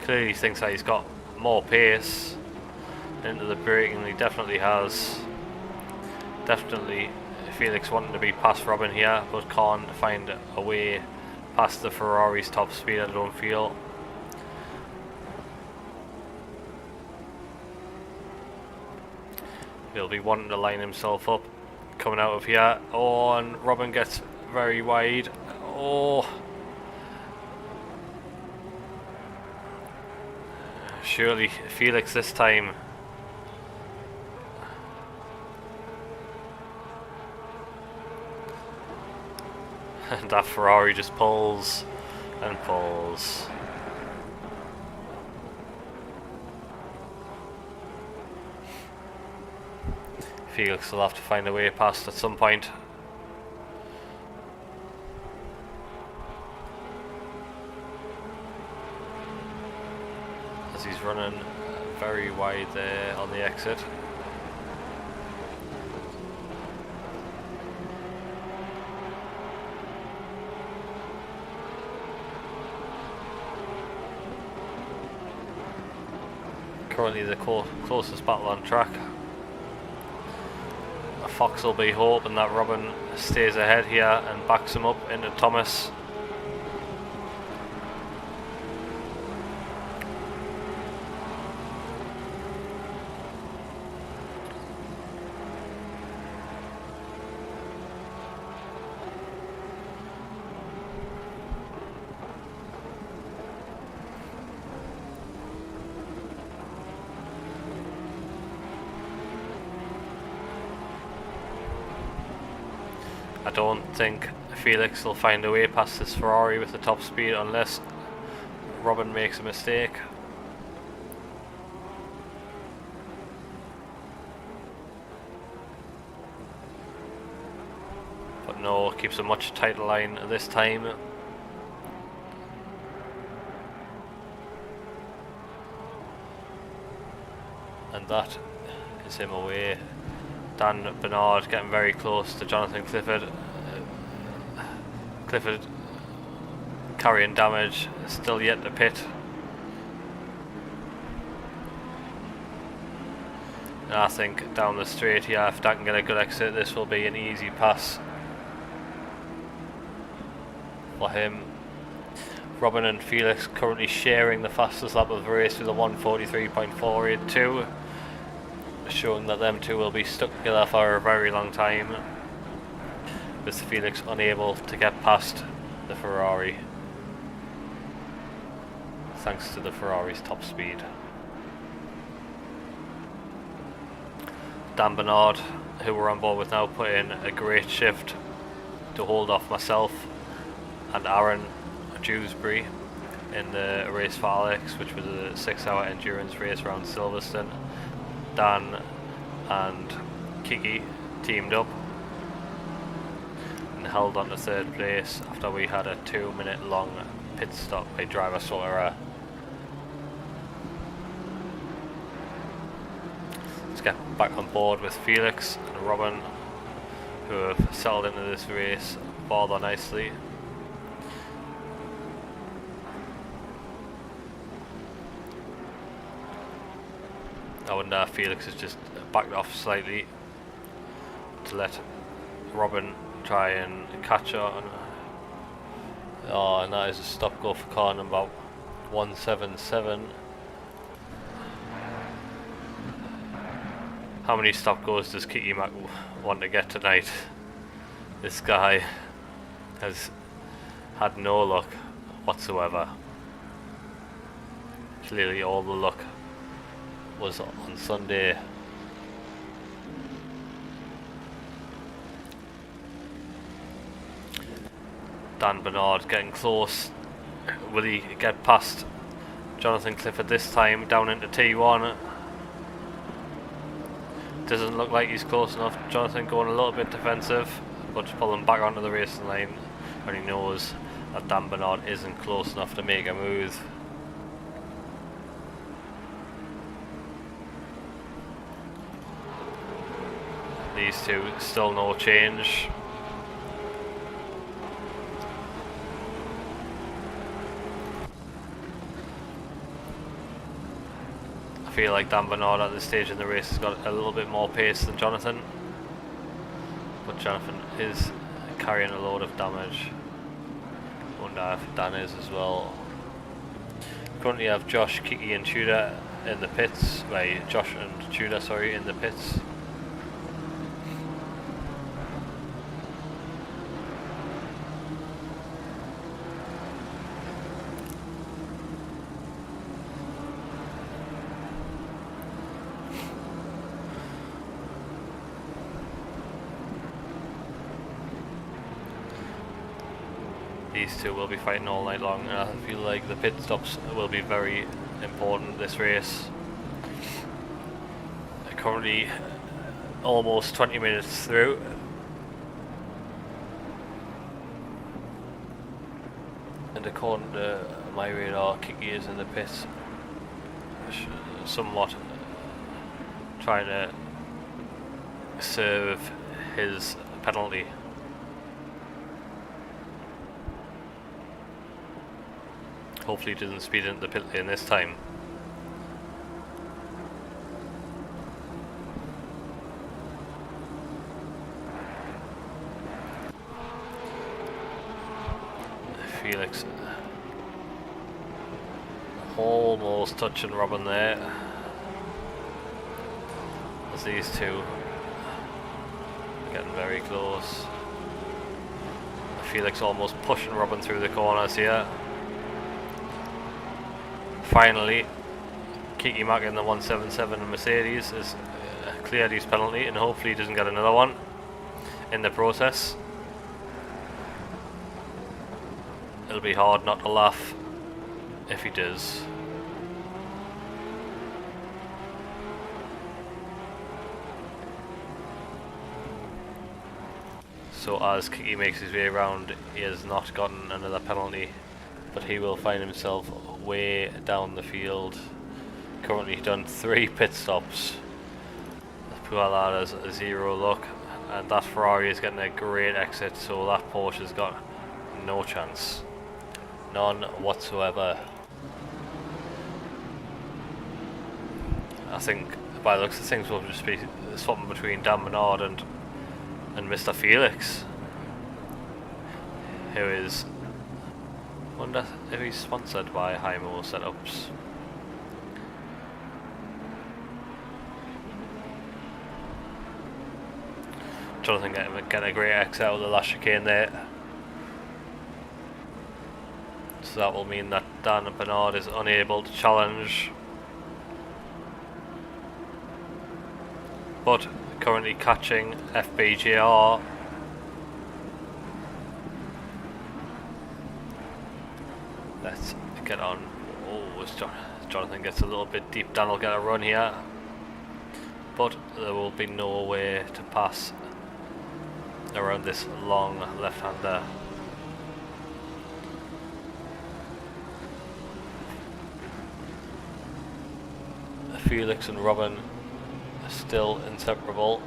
Clearly thinks that he's got more pace into the braking. He definitely has. Definitely Felix wanting to be past Robin here, but can't find a way past the Ferrari's top speed, I don't feel. He'll be wanting to line himself up coming out of here. Oh, and Robin gets very wide. Oh, surely Felix this time. And that Ferrari just pulls and pulls. Felix will have to find a way past at some point. As he's running very wide there on the exit. Currently the closest battle on track. Fox will be hoping that Robin stays ahead here and backs him up into Thomas. I don't think Felix will find a way past this Ferrari with the top speed unless Robin makes a mistake. But no, keeps a much tighter line this time. And that is him away. Dan Bernard getting very close to Jonathan Clifford. Clifford carrying damage, still yet to pit. And I think down the straight here, if Dan can get a good exit, this will be an easy pass for him. Robin and Felix currently sharing the fastest lap of the race with a 1:43.482. Showing that them two will be stuck together for a very long time, with Felix unable to get past the Ferrari thanks to the Ferrari's top speed. Dan Bernard, who we're on board with now, put in a great shift to hold off myself and Aaron Dewsbury in the race for Alex, which was a 6-hour endurance race around Silverstone. Dan and Kiki teamed up and held on to third place after we had a 2-minute long pit stop by driver sole error. Let's get back on board with Felix and Robin, who have settled into this race rather nicely. I wonder if Felix has just backed off slightly to let Robin try and catch on. Oh, and that is a stop go for car number 177. How many stop goes does Kiki Mac want to get tonight? This guy has had no luck whatsoever. Clearly all the luck was on Sunday. Dan Bernard getting close. Will he get past Jonathan Clifford this time down into T1? Doesn't look like he's close enough. Jonathan going a little bit defensive, but pulling back onto the racing line when he knows that Dan Bernard isn't close enough to make a move. These two still no change. I feel like Dan Bernard at this stage in the race has got a little bit more pace than Jonathan, but Jonathan is carrying a load of damage. Wonder if Dan is as well. Currently have Josh, Kiki and Tudor in the pits. Josh and Tudor, sorry, in the pits. these two will be fighting all night long, and I feel like the pit stops will be very important this race. Currently almost 20 minutes through. And according to my radar, Kiki is in the pit, somewhat trying to serve his penalty. Hopefully he doesn't speed into the pit lane this time. Felix almost touching Robin there, as these two getting very close. Felix almost pushing Robin through the corners here. Finally, Kiki Mack in the 177 Mercedes is cleared his penalty, and hopefully he doesn't get another one in the process. It'll be hard not to laugh if he does. So as Kiki makes his way around, he has not gotten another penalty, but he will find himself way down the field. Currently done 3 pit stops. The poor lad has a 0 luck, and that Ferrari is getting a great exit, so that Porsche has got no chance. None whatsoever. I think by the looks of things we'll just be swapping between Dan Bernard and Mr. Felix, who is, wonder if he's sponsored by Hymo Setups. Jonathan getting a great exit out of the last chicane there. So that will mean that Dan Bernard is unable to challenge. But currently catching FBJR. Let's get on. Oh, as Jonathan gets a little bit deep, Dan will get a run here. But there will be no way to pass around this long left-hander. Felix and Robin are still inseparable.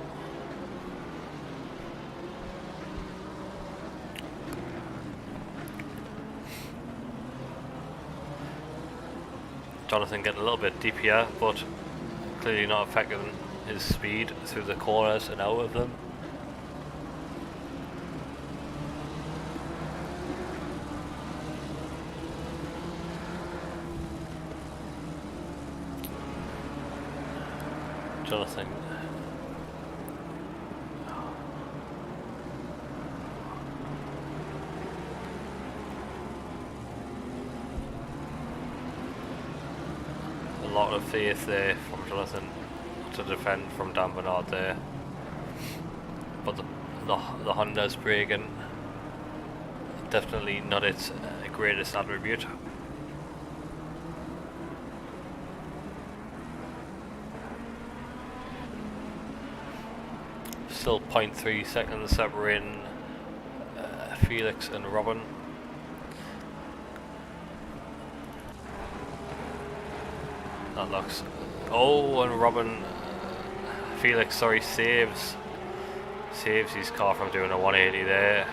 Jonathan getting a little bit deep here, but clearly not affecting his speed through the corners and out of them. Jonathan a lot of faith there from Jonathan to defend from Dan Bernard there, but the Honda's braking, definitely not its greatest attribute. Still 0.3 seconds separating Felix and Robin. That looks. Oh, and Robin, Felix, sorry, saves his car from doing a 180 there,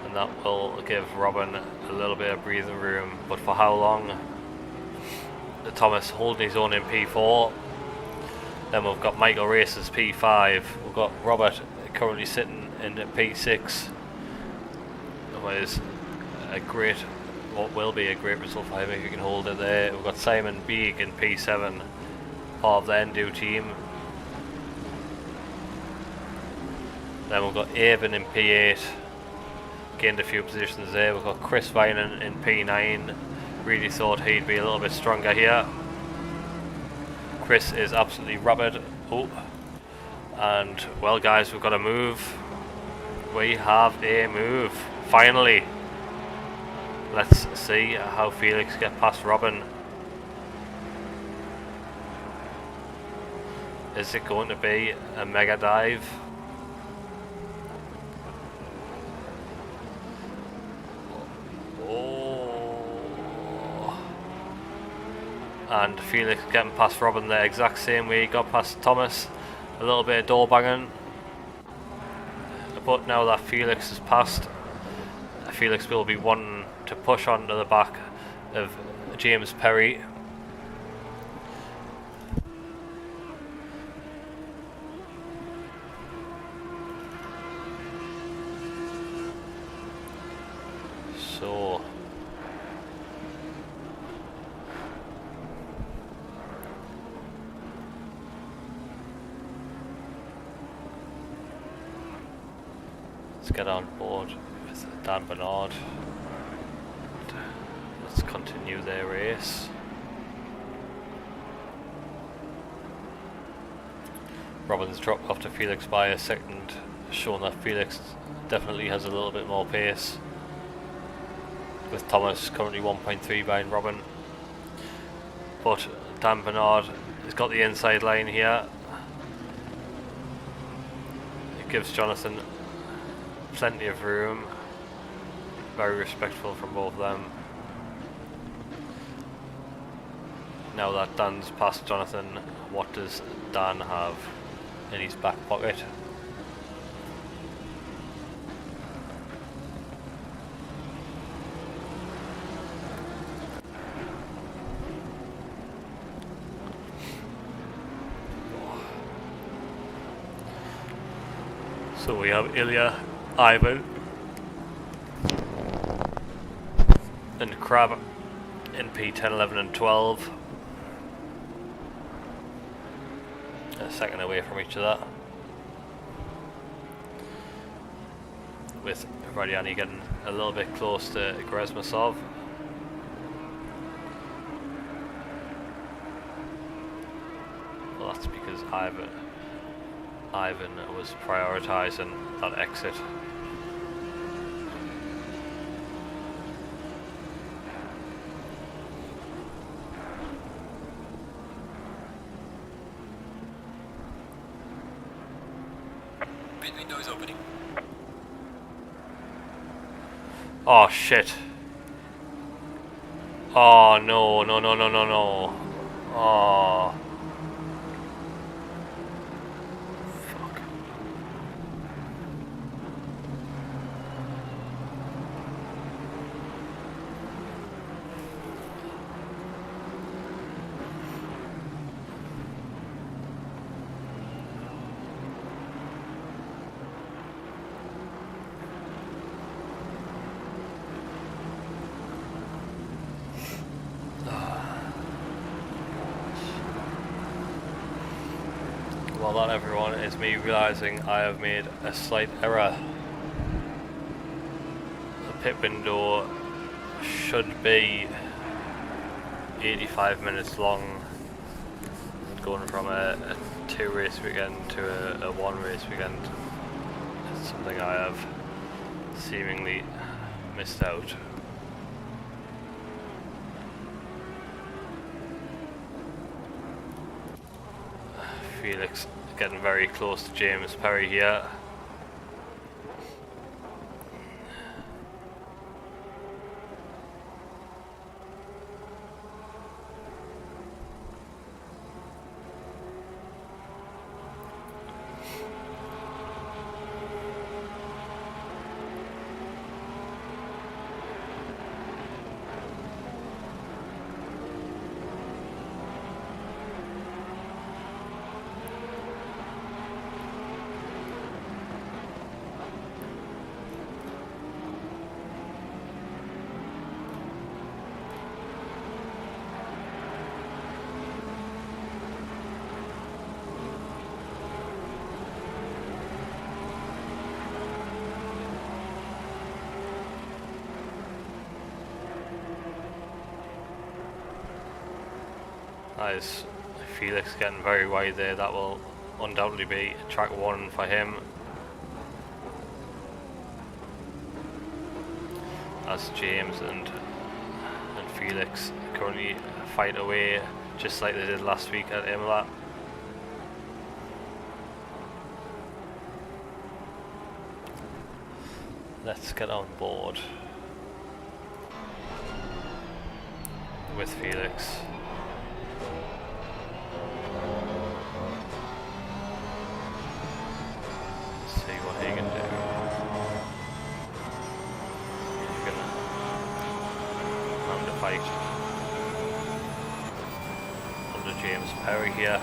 and that will give Robin a little bit of breathing room. But for how long? Thomas holding his own in P4. Then we've got Michael Race's P5. We've got Robert currently sitting in P6. What is a great, what will be a great result for him if he can hold it there. We've got Simon Beeg in P7, part of the Endo team. Then we've got Avon in P8, gained a few positions there. We've got Chris Vinan in P9. Really thought he'd be a little bit stronger here. Chris is absolutely rapid. Oh, and well, guys, we've got a move. We have a move. Finally, Let's see how Felix get past Robin. Is it going to be a mega dive? Oh. And Felix getting past Robin the exact same way he got past Thomas. A little bit of door banging. But now that Felix is passed, Felix will be wanting to push onto the back of James Perry. So let's get on board with Dan Bernard. Let's continue their race. Robin's dropped off to Felix by a second, showing that Felix definitely has a little bit more pace, with Thomas currently 1.3 behind Robin. But Dan Bernard has got the inside line here. It gives Jonathan plenty of room. Very respectful from both of them. Now that Dan's past Jonathan, what does Dan have in his back pocket? So we have Ilya, Ivan and Crab in P10, 11 and 12. A second away from each of that. With Radiani getting a little bit close to Grezmasov. Well, that's because Ivan was prioritising that exit. Pit window is opening. Oh shit. Oh no, no, no, no, no, no. Oh. Well done everyone, it's me realising I have made a slight error. The pit window should be 85 minutes long, going from a 2 race weekend to a 1 race weekend. It's something I have seemingly missed out. Felix getting very close to James Perry here. Nice. Felix getting very wide there, that will undoubtedly be track 1 for him. As James and Felix currently fight away just like they did last week at Imola. Let's get on board with Felix. See what he can do. He's gonna round the fight under James Perry here.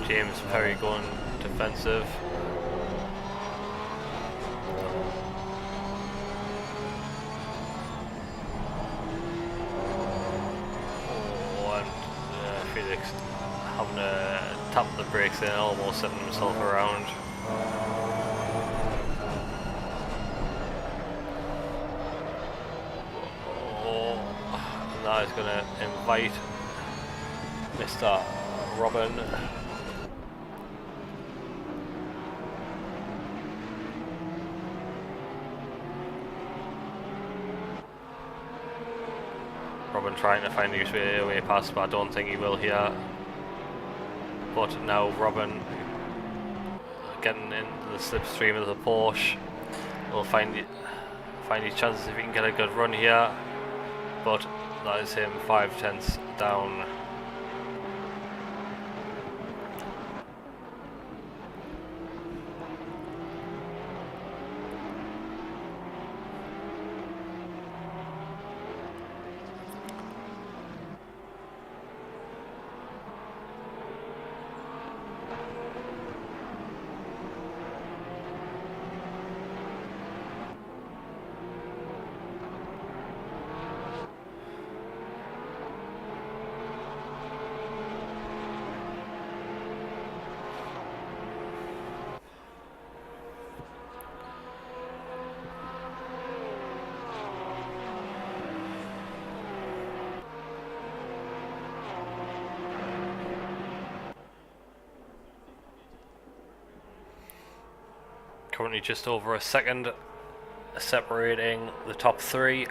James Perry going defensive. Oh, and Felix having to tap the brakes in, almost setting himself around. Oh, now he's going to invite Mr. Robin. Robin trying to find his way past, but I don't think he will here. But now Robin getting into the slipstream of the Porsche will find his chances if he can get a good run here. But that is him 5/10 down. Currently just over a second separating the top three.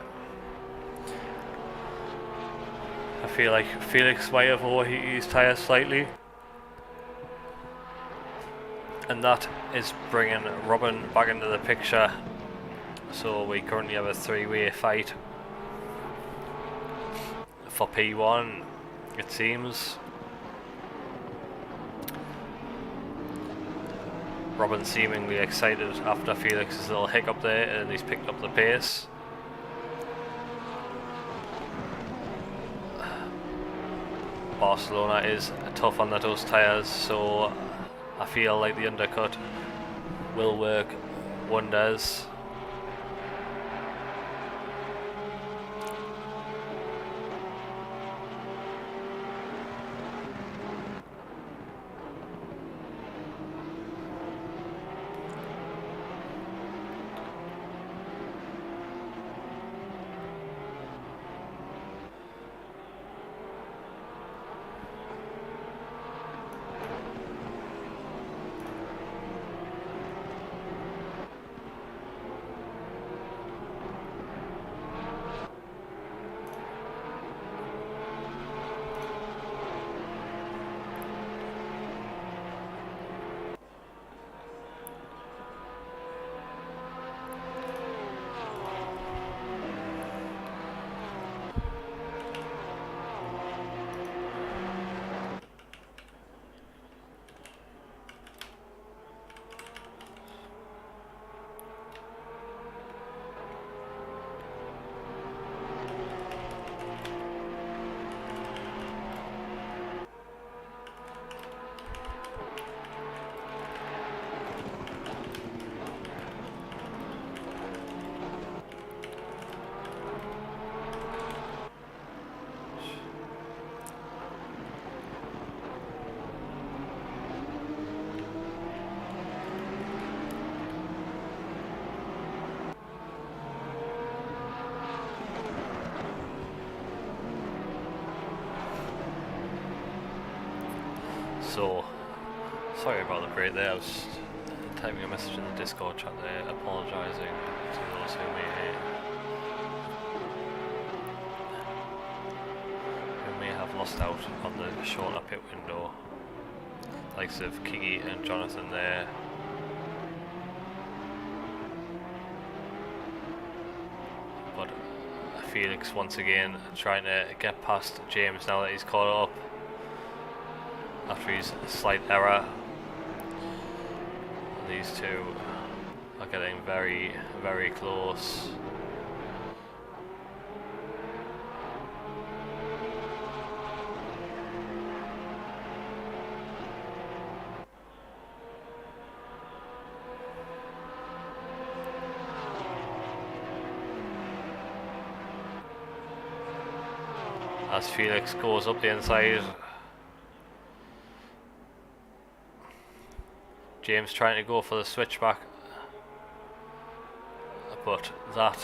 I feel like Felix might have overheated his tyres slightly, and that is bringing Robin back into the picture. So we currently have a three-way fight for P1, it seems. Robin seemingly excited after Felix's little hiccup there, and he's picked up the pace. Barcelona is tough on those tyres, so I feel like the undercut will work wonders. So, sorry about the break there, I was typing a message in the Discord chat there, apologising to those who may have lost out on the shorter pit window. Likes of Kiki and Jonathan there. But Felix once again trying to get past James now that he's caught up after his slight error. These two are getting very, very close. As Felix goes up the inside, James trying to go for the switchback, but that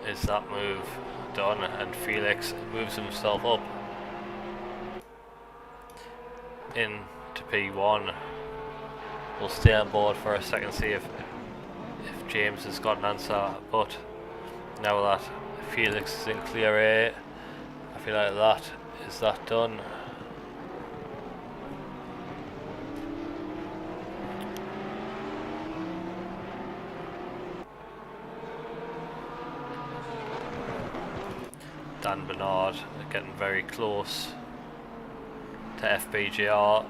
is that move done, and Felix moves himself up into P1. We'll stay on board for a second, see if James has got an answer, but now that Felix is in clear A, I feel like that done. Dan Bernard getting very close to FBGR.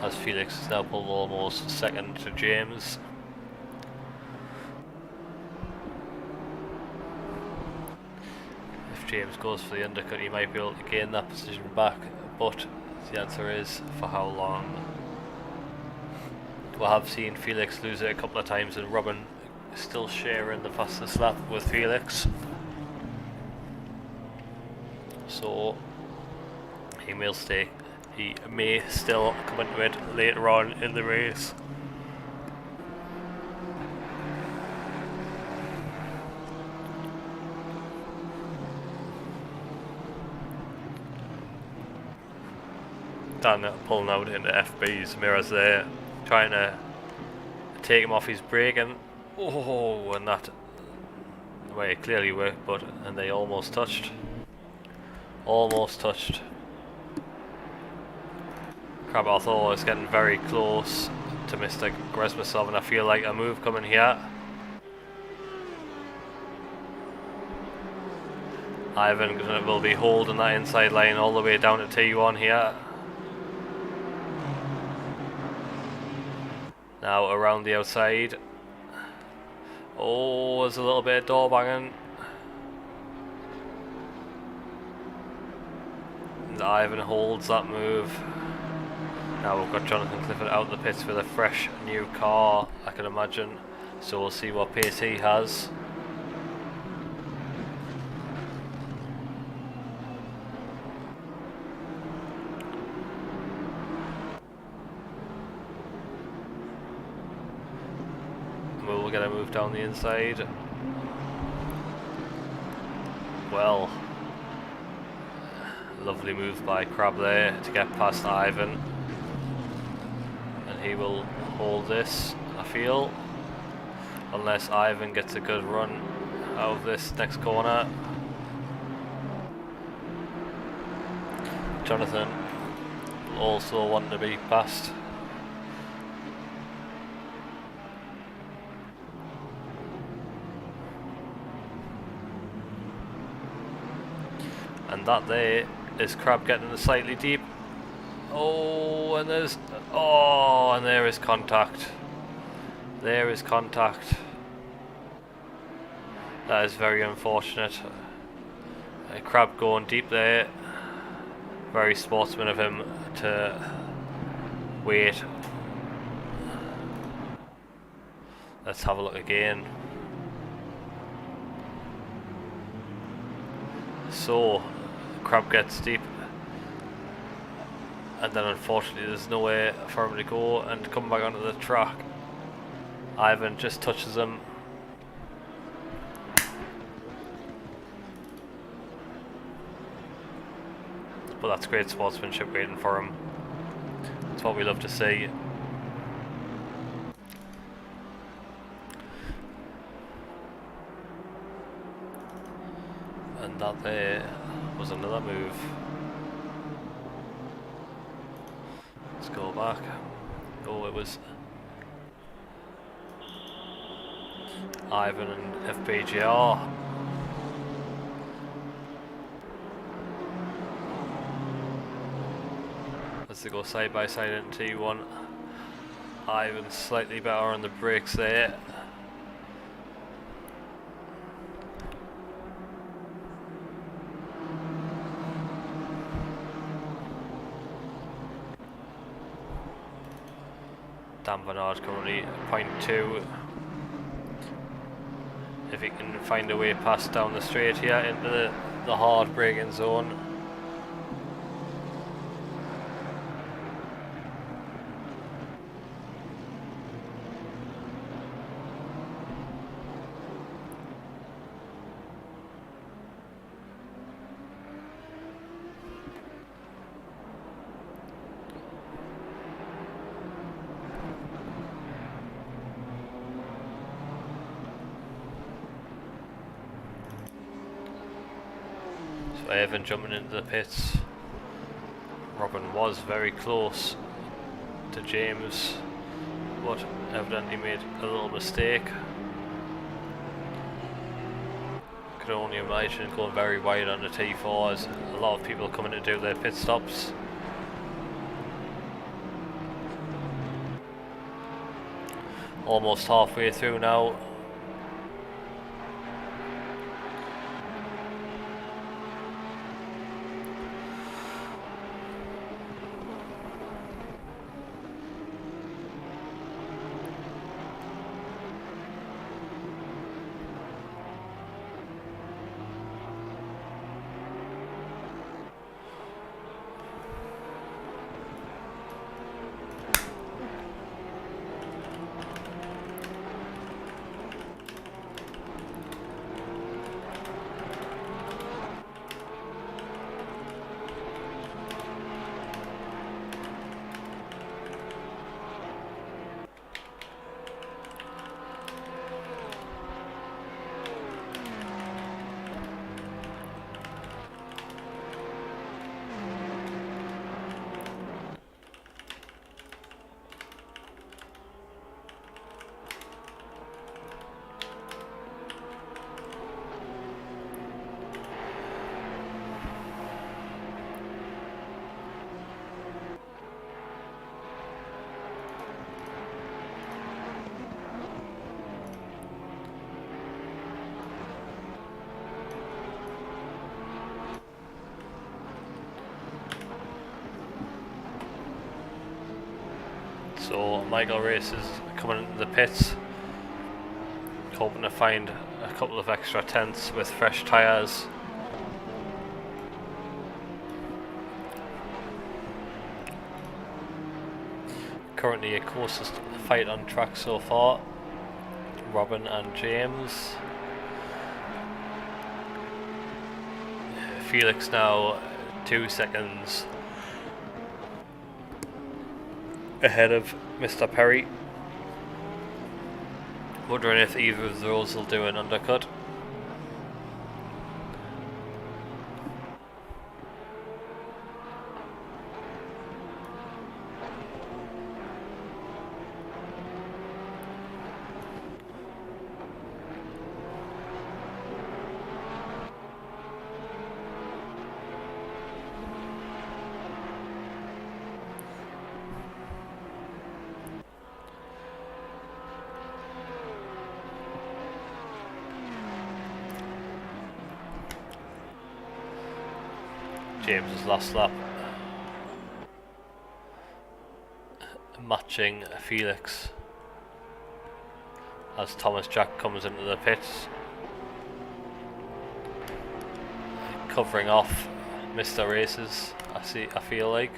As Felix is now pulled almost second to James. If James goes for the undercut, he might be able to gain that position back, but the answer is for how long. We have seen Felix lose it a couple of times, and Robin is still sharing the fastest lap with Felix. So he may still come into it later on in the race. Dan pulling out into FB's mirrors there, trying to take him off his brake, and and that, well, it clearly worked, and they almost touched. Krabathor is getting very close to Mr. Gresmasov, and I feel like a move coming here. Ivan will be holding that inside line all the way down to T1 here. Now around the outside. Oh, there's a little bit of door banging. And Ivan holds that move. Now we've got Jonathan Clifford out of the pits with a fresh new car, I can imagine. So we'll see what pace he has. We'll get a move down the inside. Well, lovely move by Crab there to get past Ivan. He will hold this, I feel, unless Ivan gets a good run out of this next corner. Jonathan also wanting to be passed. And that there is Crab getting slightly deep. Oh, and there is contact. There is contact. That is very unfortunate. Crab going deep there. Very sportsman of him to wait. Let's have a look again. So, Crab gets deep. And then unfortunately there's no way for him to go and come back onto the track. Ivan just touches him. but that's great sportsmanship waiting for him. That's what we love to see. And that there was another move. Let's go back. Oh, it was Ivan and FBGR. As they go side by side in T1. Ivan slightly better on the brakes there. Dan Bernard currently 0.2. If he can find a way past down the straight here into the hard braking zone. Evan jumping into the pits. Robin was very close to James, but evidently made a little mistake. Could only imagine going very wide on the T4 as a lot of people coming to do their pit stops. Almost halfway through now. So Michael Race is coming into the pits, hoping to find a couple of extra tenths with fresh tyres. Currently a closest fight on track so far, Robin and James. Felix now 2 seconds ahead of Mr. Perry. Wondering if either of those will do an undercut. James's last lap, matching Felix as Thomas Jack comes into the pits, covering off Mr. Races. I feel like.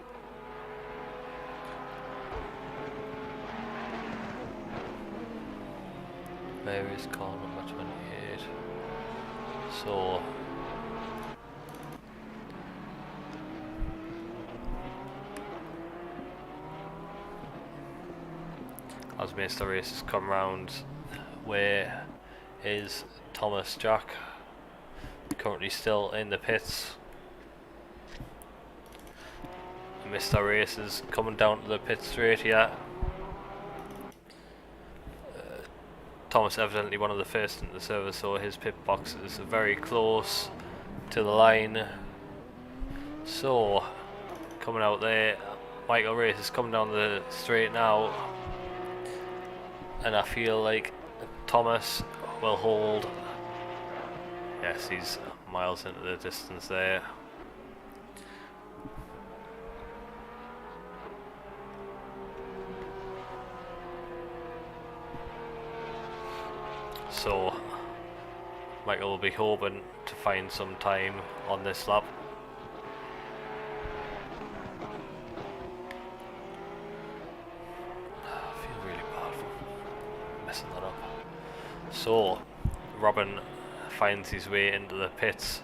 Where is car number 28? as Mr. Races come round. Where is Thomas Jack? Currently still in the pits. Mr. Races coming down to the pit straight here. Thomas evidently one of the first into the service, so his pit box is very close to the line. So, coming out there, Michael Race is coming down the straight now, and I feel like Thomas will hold. Yes, he's miles into the distance there. So Michael will be hoping to find some time on this lap. I feel really bad for messing that up. So Robin finds his way into the pits,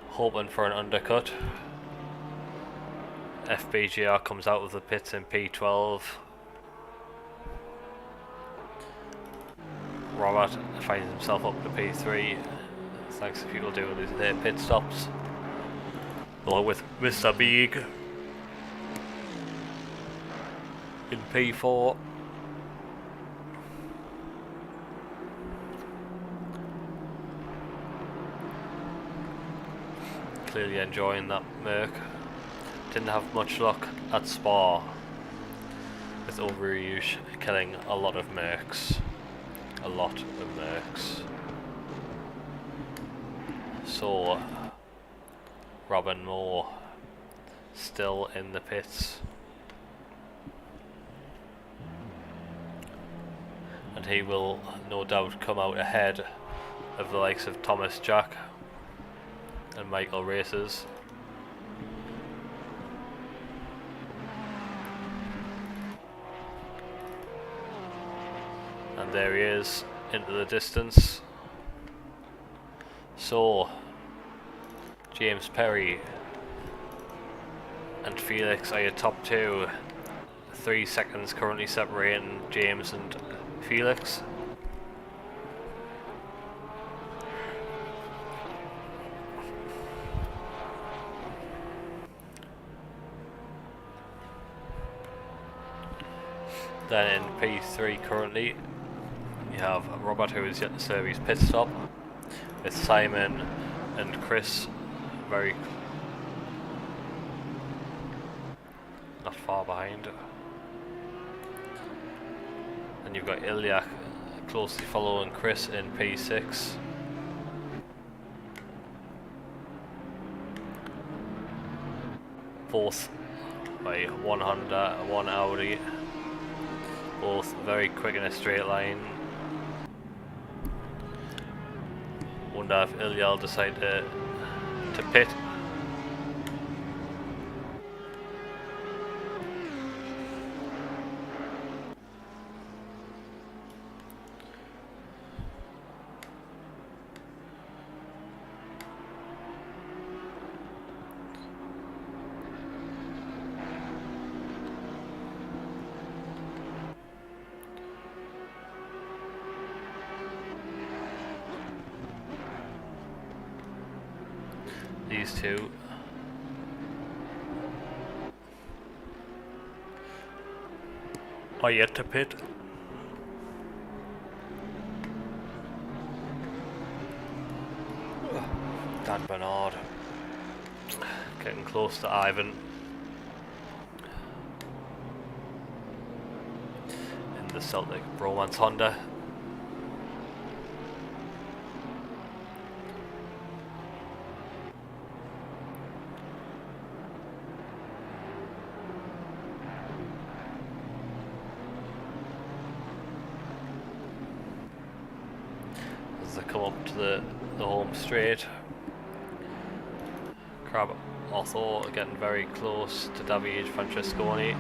hoping for an undercut. FBGR comes out of the pits in P12. Robert finds himself up to P3 thanks to people doing their pit stops, along with Mr. Big in P4. Clearly enjoying that Merc. Didn't have much luck at Spa with overuse killing a lot of Mercs. A lot of Mercs. So Robin Moore still in the pits, and he will no doubt come out ahead of the likes of Thomas Jack and Michael Races. And there he is into the distance. So James Perry and Felix are your top two. 3 seconds currently separating James and Felix. Then in P3 currently you have Robert, who is yet to serve his pit stop, with Simon and Chris very not far behind. And you've got Ilya closely following Chris in P6. Both by one Honda, one Audi, both very quick in a straight line. Wonder if Ilya will decide to pit. These two are yet to pit. Dan Bernard getting close to Ivan in the Celtic Bromance Honda. As they come up to the home straight, Crab also getting very close to David Francesconi.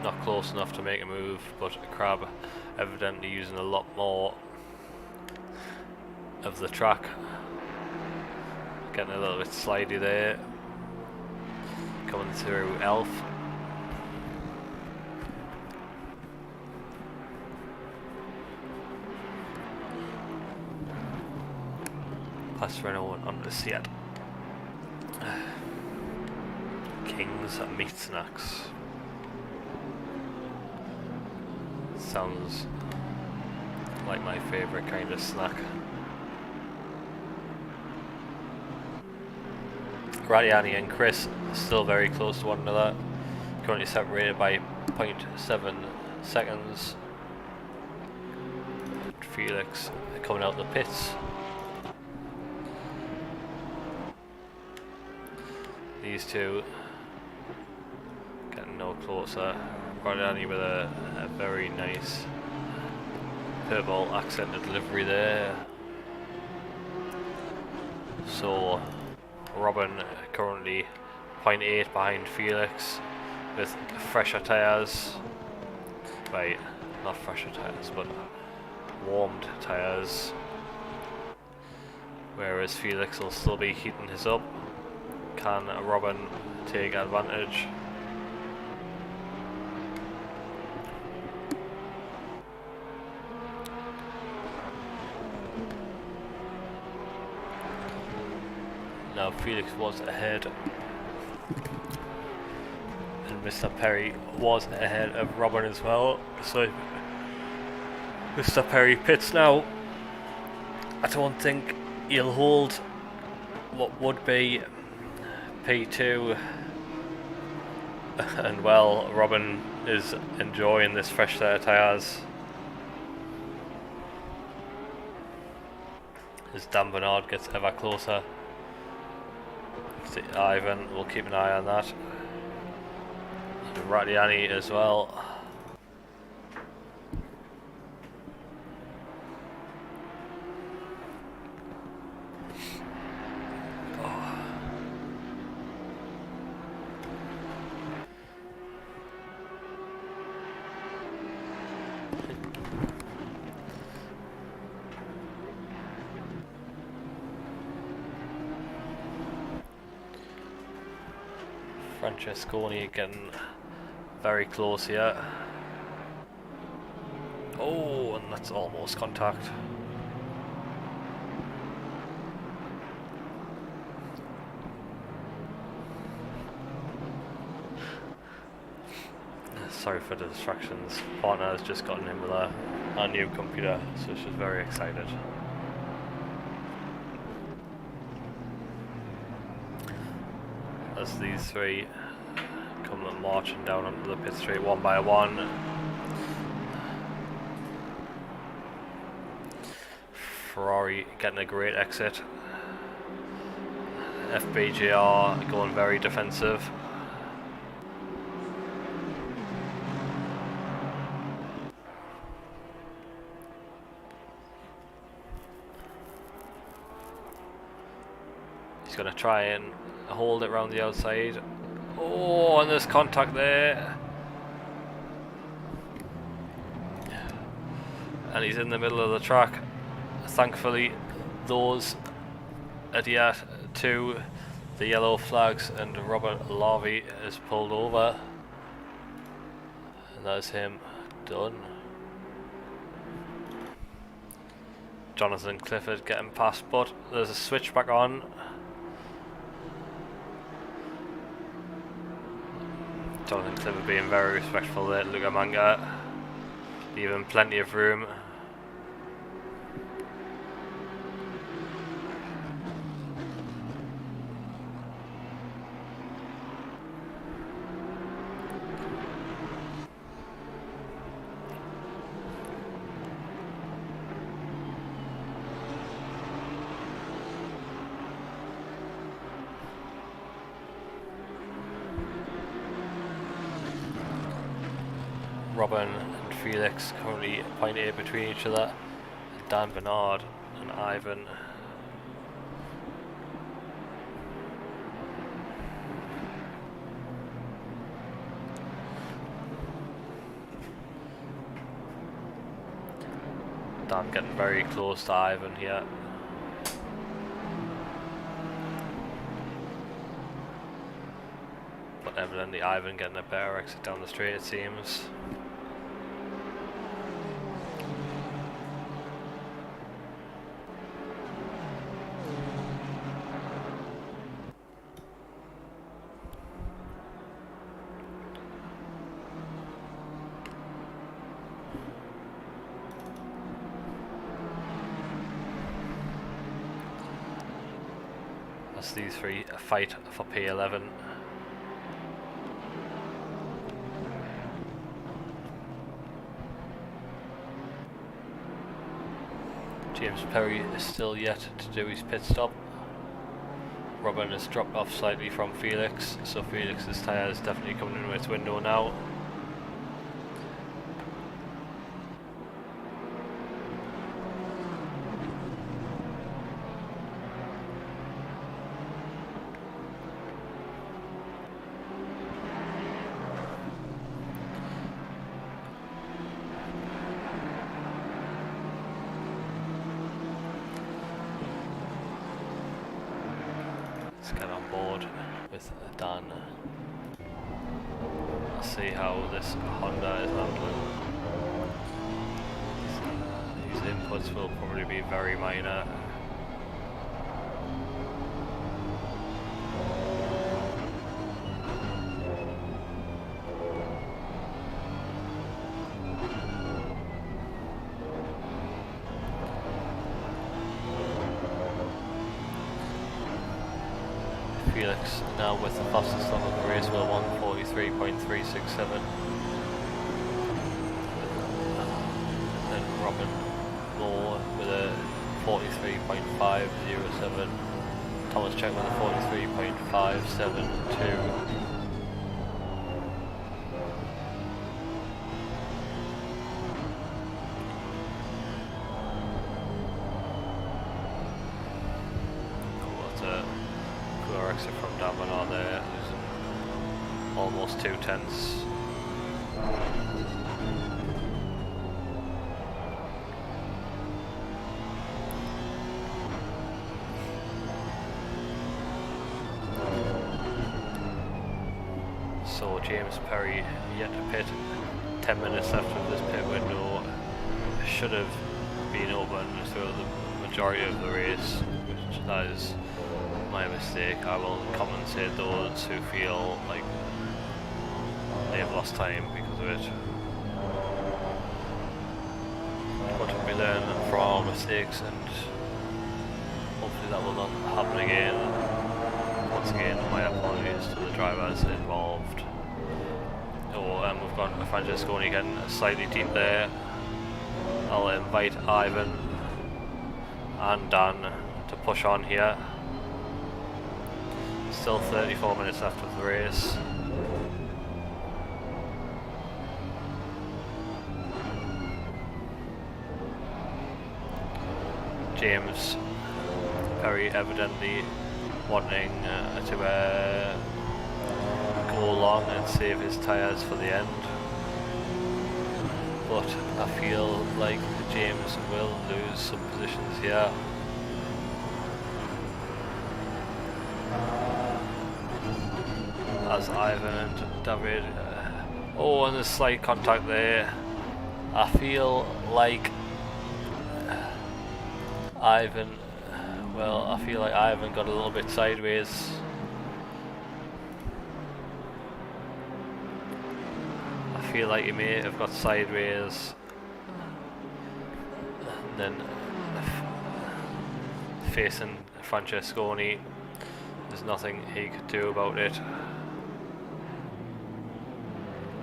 Not close enough to make a move, but Crab evidently using a lot more of the track. Getting a little bit slidey there. coming through Elf. Past Renault onto the Seat. King's Meat Snacks. Sounds like my favourite kind of snack. Gratiani and Chris still very close to one another, currently separated by 0.7 seconds. Felix coming out the pits. These two getting no closer. Gratiani with a very nice purple accented delivery there. So Robin currently 0.8 behind Felix with fresher tyres. Right, not fresher tyres, but warmed tyres. Whereas Felix will still be heating his up. Can Robin take advantage? Now Felix was ahead, and Mr. Perry was ahead of Robin as well. So Mr. Perry pits now. I don't think he'll hold what would be P2, and well, Robin is enjoying this fresh set of tyres. As Dan Bernard gets ever closer. Ivan will keep an eye on that. And Rattiani as well. Francesconi getting very close here. Oh, and that's almost contact. Sorry for the distractions. Partner has just gotten in with a new computer, so she's very excited. As these three come marching down onto the pit straight one by one. Ferrari getting a great exit. FBJR going very defensive. He's going to try and hold it around the outside. Oh, and there's contact there. And he's in the middle of the track. Thankfully, those adhere to the yellow flags, and Robert Larvey is pulled over. And that's him done. Jonathan Clifford getting past, but there's a switch back on. Jonathan Clifford being very respectful there, Luca Manga, leaving plenty of room. Robin and Felix currently 0.8 between each other. Dan Bernard and Ivan. Dan getting very close to Ivan here. but evidently Ivan getting a better exit down the straight, it seems. As these three fight for P11. James Perry is still yet to do his pit stop. Robin has dropped off slightly from Felix, so Felix's tyre is definitely coming into its window now. Let's get on board with Dan. I'll see how this Honda is handling. These inputs will probably be very minor. Felix now with the fastest lap of the race with 1:43.367. Then Robin Moore with a 43.507. Thomas Check with a 43.572. Exit from Davenant there, losing almost 2/10. So James Perry yet to pit. 10 minutes left of this pit window. Should have been open through the majority of the race, which that is my mistake. I will compensate those who feel like they've lost time because of it. But we learn from our mistakes, and hopefully that will not happen again. Once again, my apologies to the drivers involved. Oh, we've got Francesconi getting slightly deep there. I'll invite Ivan and Dan to push on here. Still 34 minutes left of the race. James Perry evidently wanting to go long and save his tyres for the end. But I feel like James will lose some positions here. As Ivan and David, oh, and there's slight contact there. I feel like Ivan got a little bit sideways. I feel like he may have got sideways and then facing Francesconi. There's nothing he could do about it.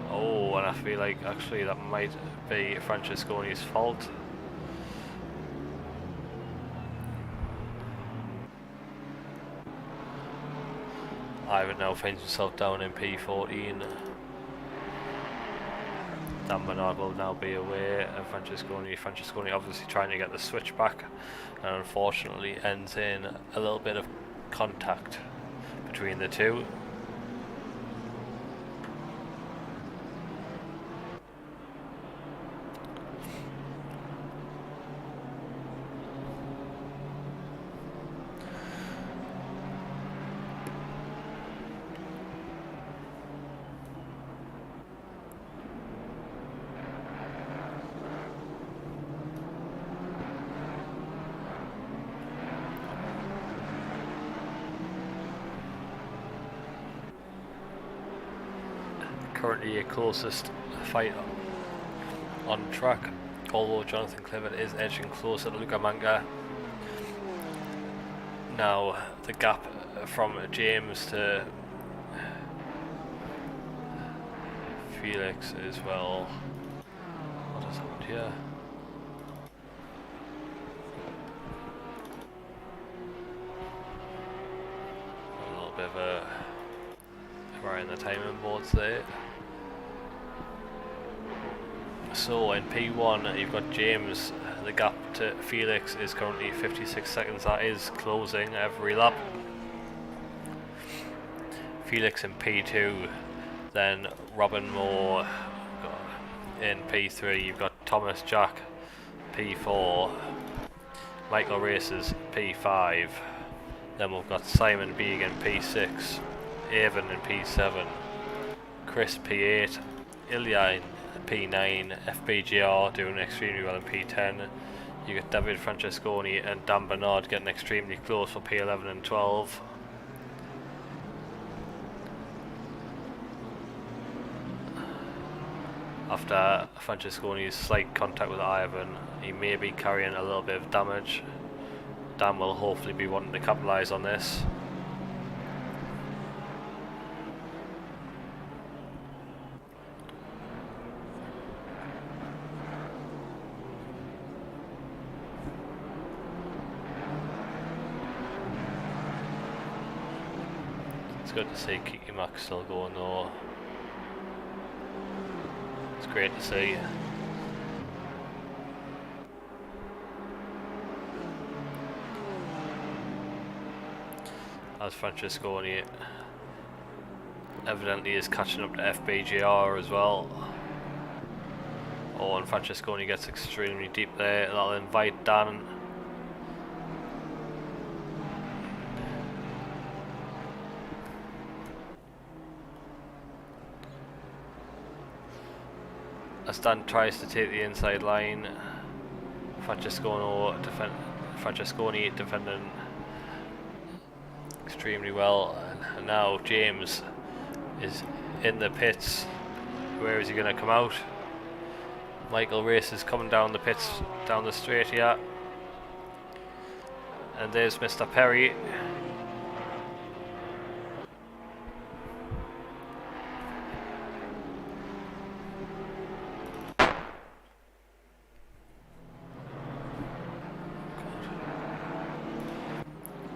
Oh, and I feel like actually that might be Francesconi's fault. Ivan now finds himself down in P14. Dan Bernard will now be away, and Francesconi obviously trying to get the switch back, and unfortunately ends in a little bit of contact between the two. currently your closest fight on track, although Jonathan Clifford is edging closer to Luca Manca. Now the gap from James to Felix as well. What has happened here? A little bit of a error in the timing boards there. So in P1 you've got James, the gap to Felix is currently 56 seconds, that is closing every lap. Felix in P2, then Robin Moore in P3, you've got Thomas Jack P4, Michael Races P5, then we've got Simon Began P6, Avon in P7, Chris P8, Ilya in P9, FBGR doing extremely well in P10. You got David Francesconi and Dan Bernard getting extremely close for P11 and 12. After Francesconi's slight contact with Ivan, he may be carrying a little bit of damage. Dan will hopefully be wanting to capitalise on this. It's good to see Kiki Max still going though. It's great to see. As Francesconi evidently is catching up to FBGR as well. Oh, and Francesconi gets extremely deep there. That'll invite Dan. As Dan tries to take the inside line, Francesconi defending extremely well. And now James is in the pits. Where is he going to come out? Michael Race is coming down the pits, down the straight here. And there's Mr. Perry.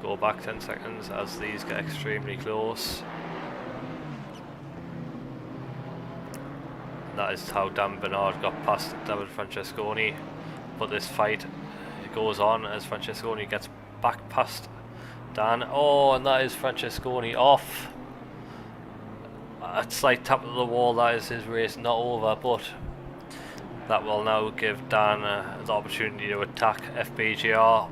Go back 10 seconds as these get extremely close. That is how Dan Bernard got past David Francesconi. But this fight goes on as Francesconi gets back past Dan. Oh, and that is Francesconi off. A slight tap of the wall, that is his race not over, but that will now give Dan the opportunity to attack FBGR.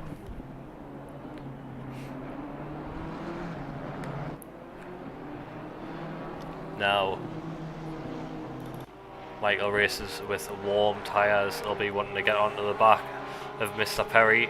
Now Michael races with warm tyres. They'll be wanting to get onto the back of Mr. Perry.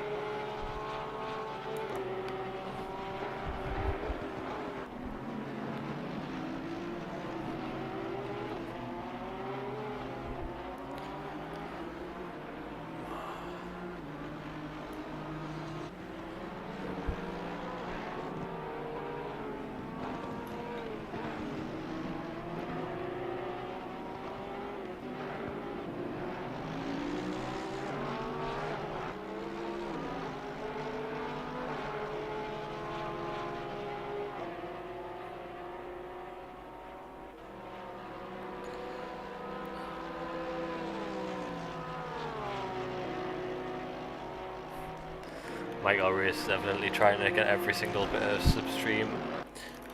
Michael Race is evidently trying to get every single bit of slipstream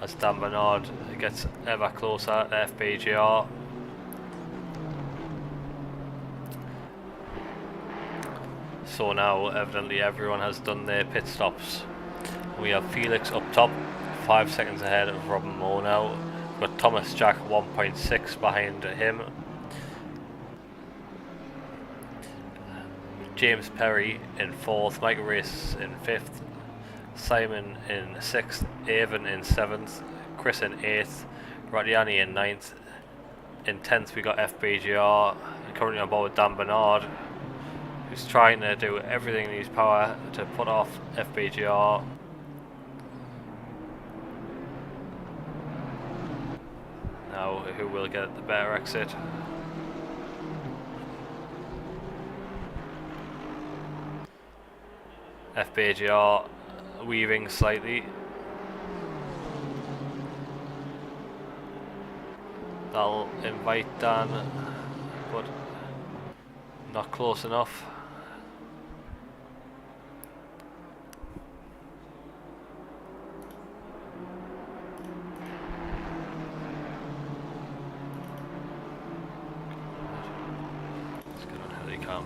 as Dan Bernard gets ever closer to FBGR. So now evidently everyone has done their pit stops. We have Felix up top, 5 seconds ahead of Robin Moore now. We've got Thomas Jack 1.6 behind him. James Perry in 4th, Michael Race in 5th, Simon in 6th, Avon in 7th, Chris in 8th, Rodiani in 9th, In 10th we got FBGR, currently on board with Dan Bernard, who's trying to do everything in his power to put off FBGR. Now who will get the better exit? FBGR weaving slightly. That'll invite Dan, but not close enough. Let's get on helicam.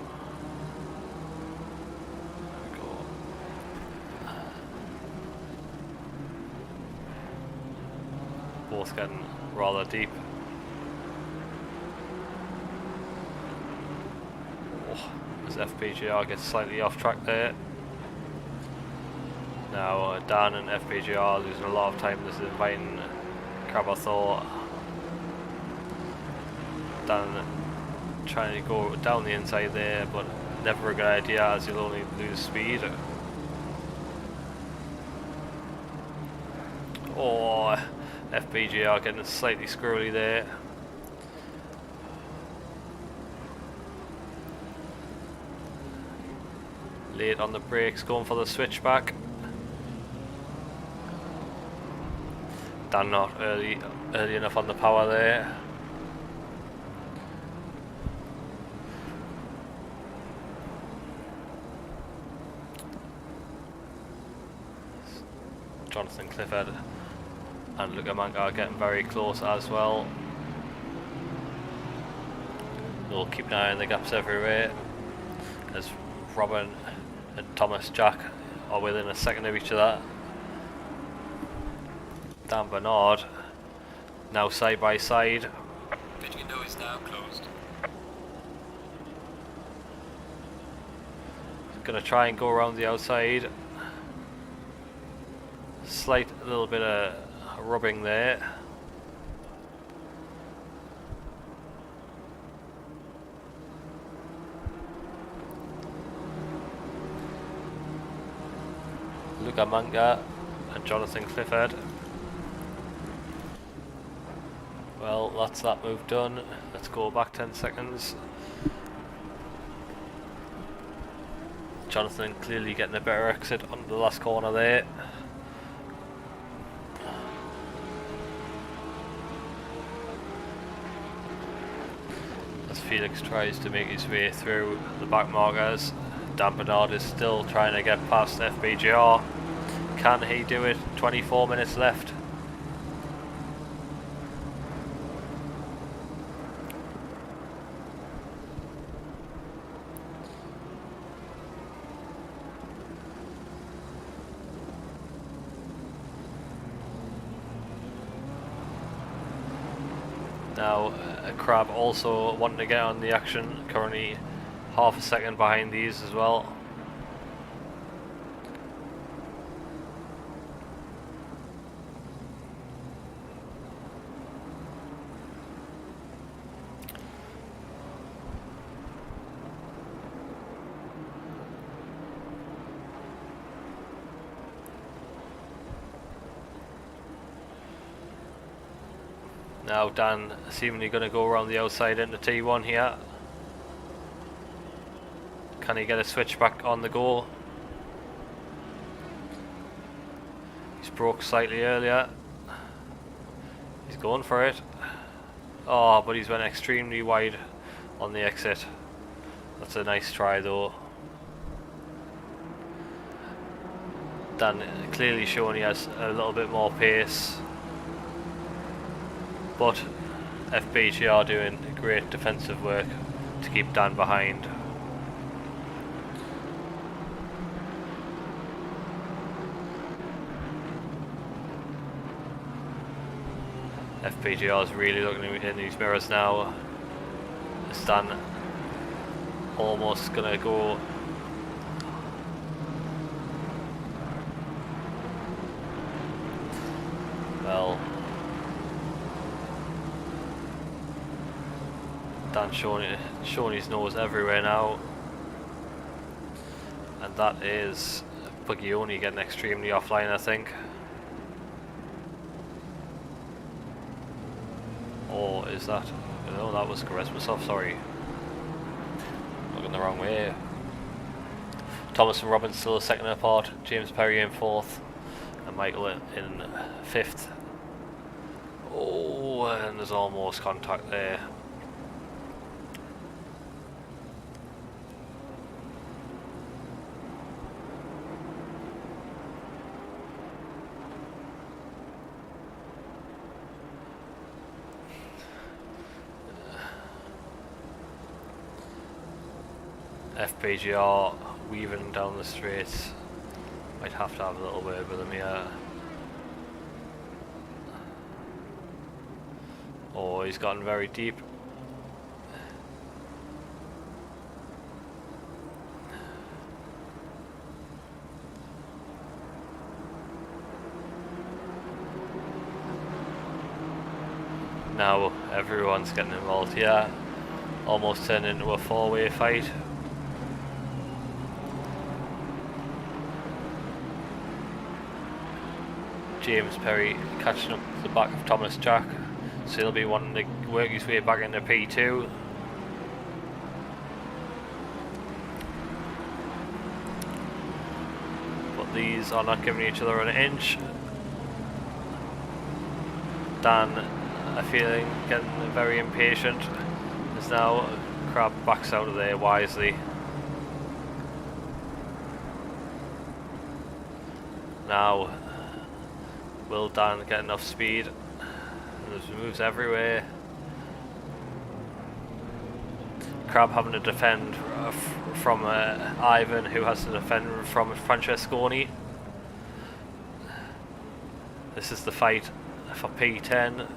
There we go. Both getting rather deep. As FPGR gets slightly off track there. Now Dan and FPGR are losing a lot of time. This is inviting Carbathor. Dan trying to go down the inside there, but never a good idea as you'll only lose speed. Oh, FPGR getting slightly squirrely there. Late on the brakes, going for the switchback. Dan not early enough on the power there. Jonathan Clifford and Luca Manca are getting very close as well. We'll keep an eye on the gaps everywhere as Robin and Thomas Jack are within a second of each other. Dan Bernard now side by side. Pitch window is now closed. Gonna try and go around the outside. Slight little bit of rubbing there. Luca Manca and Jonathan Clifford. Well, that's that move done. Let's go back 10 seconds. Jonathan clearly getting a better exit on the last corner there. As Felix tries to make his way through the back markers, Dan Bernard is still trying to get past FBGR. Can he do it? 24 minutes left. Now, Crab also wanting to get on the action, currently half a second behind these as well. Now Dan seemingly going to go around the outside into T1 here. Can he get a switchback on the go? He's broke slightly earlier. He's going for it. Oh, but he's went extremely wide on the exit. That's a nice try though. Dan clearly showing he has a little bit more pace. But FBG are doing great defensive work to keep Dan behind. FPGR is really looking in these mirrors now. It's Dan almost gonna go. Well, Dan showing his nose everywhere now. And that is Bugioni getting extremely offline, I think. Or is that... No, that was Karesmasov, sorry. Looking the wrong way. Thomas and Robin still second apart. James Perry in fourth. And Michael in fifth. Oh, and there's almost contact there. FPGR weaving down the straight. Might have to have a little word with him here. Oh, he's gotten very deep. Now everyone's getting involved here. Almost turned into a four-way fight. James Perry catching up to the back of Thomas Jack, so he'll be wanting to work his way back into P2. But these are not giving each other an inch. Dan, I feel getting very impatient, as now Crab backs out of there wisely. Now, will Dan get enough speed? There's moves everywhere. Crab having to defend from Ivan, who has to defend from Francesconi. This is the fight for P10.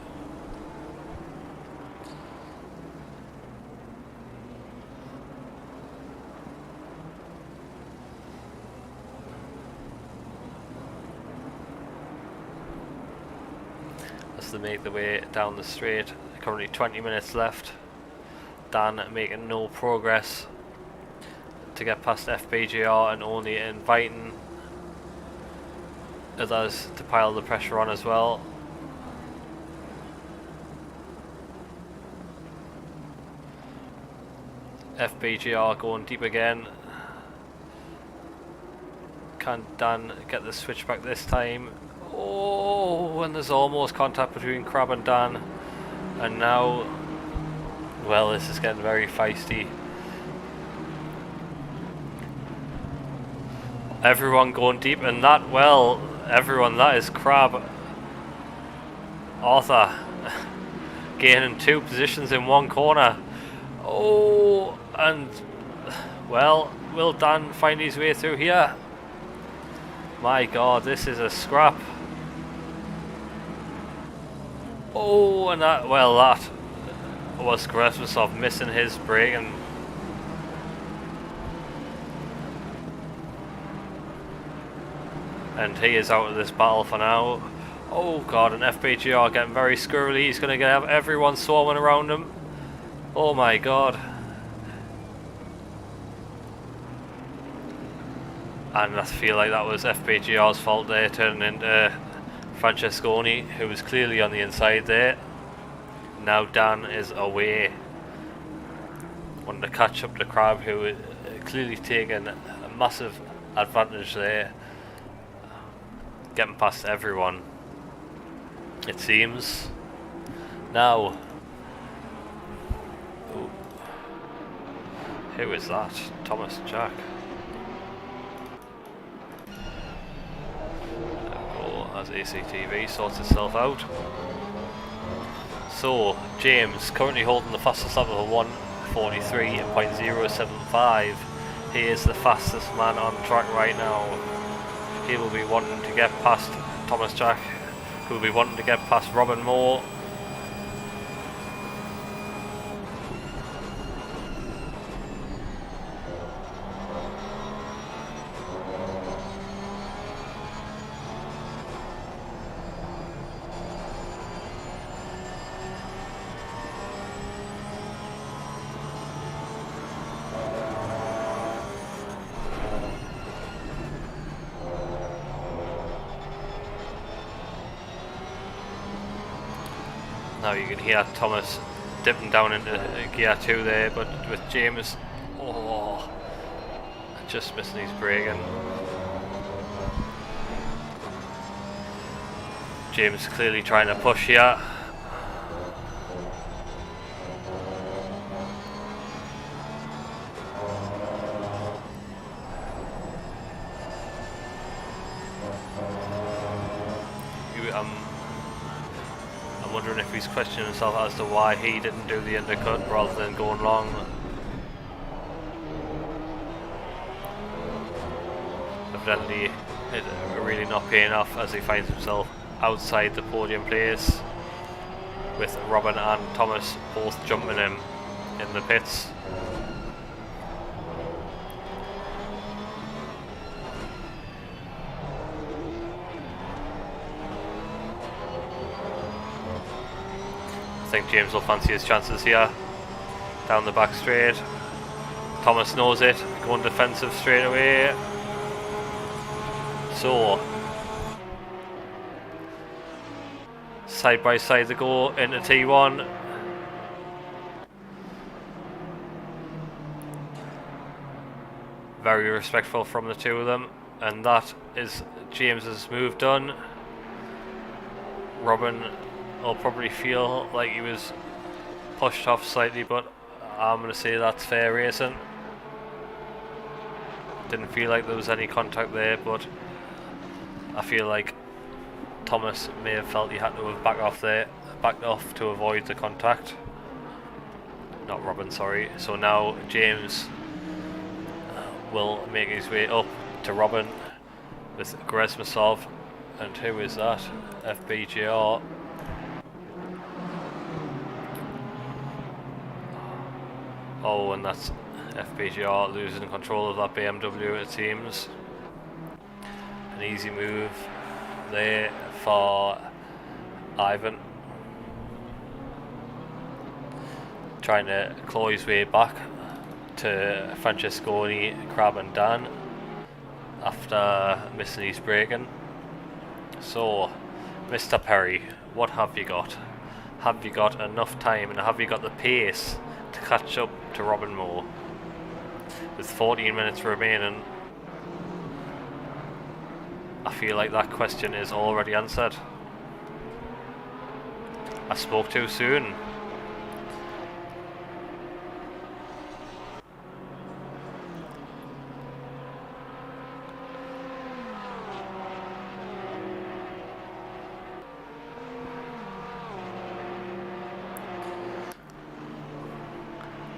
They make their way down the straight. Currently 20 minutes left. Dan making no progress to get past FPGR and only inviting others to pile the pressure on as well. FPGR going deep again. Can Dan get the switch back this time? Oh, and there's almost contact between Crab and Dan. And now, well, this is getting very feisty. Everyone going deep, and that, well, everyone, that is Crab. Arthur gaining 2 positions in one corner. Oh, and, well, will Dan find his way through here? My God, this is a scrap. Oh, and that, well, that was Karesmasov missing his break, and he is out of this battle for now. Oh God, and FPGR getting very squirrely. He's going to have everyone swarming around him. Oh my God. And I feel like that was FPGR's fault there, turning into Francesconi, who was clearly on the inside there. Now Dan is away, wanting to catch up to Crab, who is clearly taking a massive advantage there, getting past everyone, it seems. Now, ooh, who is that? Thomas Jack. As ACTV sorts itself out. So, James currently holding the fastest lap of 1:43.075. He is the fastest man on track right now. He will be wanting to get past Thomas Jack, who will be wanting to get past Robin Moore. Now you can hear Thomas dipping down into gear 2 there, but with James, oh, just missing his braking. James clearly trying to push here. I'm wondering if he's questioning himself as to why he didn't do the undercut rather than going long. Evidently, it really not paying off as he finds himself outside the podium place, with Robin and Thomas both jumping him in the pits. I think James will fancy his chances here. Down the back straight. Thomas knows it, going defensive straight away. So, side by side they go into T1. Very respectful from the two of them, and that is James's move done. Robin will probably feel like he was pushed off slightly, but I'm going to say that's fair racing. Didn't feel like there was any contact there, but I feel like Thomas may have felt he had to have backed off to avoid the contact. Not Robin, sorry. So now James will make his way up to Robin with Grezmasov, and who is that? FBGR. Oh, and that's FBGR losing control of that BMW, it seems. An easy move there for Ivan. Trying to claw his way back to Francesconi, Crab and Dan after missing his braking. So, Mr. Perry, what have you got? Have you got enough time, and have you got the pace to catch up to Robin Moore? With 14 minutes remaining, I feel like that question is already answered. I spoke too soon.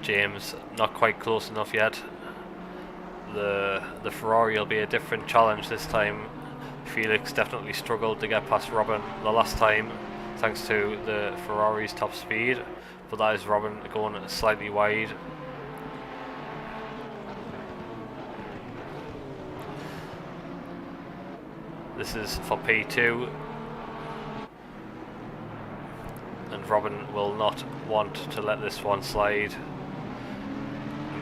James not quite close enough yet. The Ferrari will be a different challenge this time. Felix definitely struggled to get past Robin the last time thanks to the Ferrari's top speed, but that is Robin going slightly wide. This is for P2, and Robin will not want to let this one slide.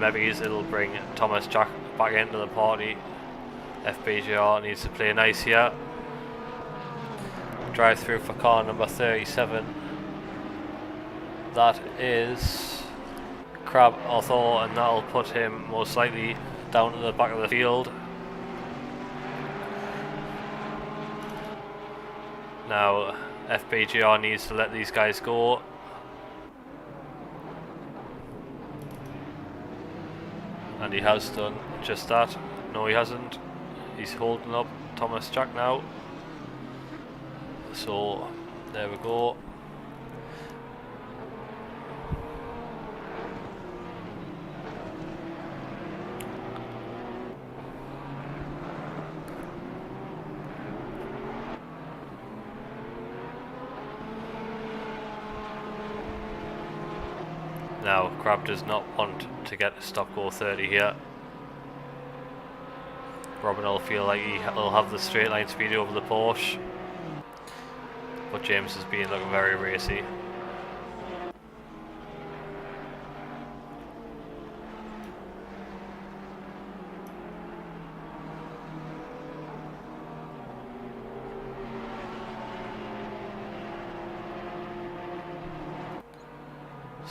Maybe it'll bring Thomas Jack back into the party. FBGR needs to play nice here. Drive through for car number 37. That is Crab Arthur, and that'll put him most likely down to the back of the field. Now FBGR needs to let these guys go. And he has done just that. No, he hasn't. He's holding up Thomas Jack now. So, there we go. Now, Crab does not want to get a stop go 30 here. Robin will feel like he'll have the straight line speed over the Porsche, but James is being looking very racy.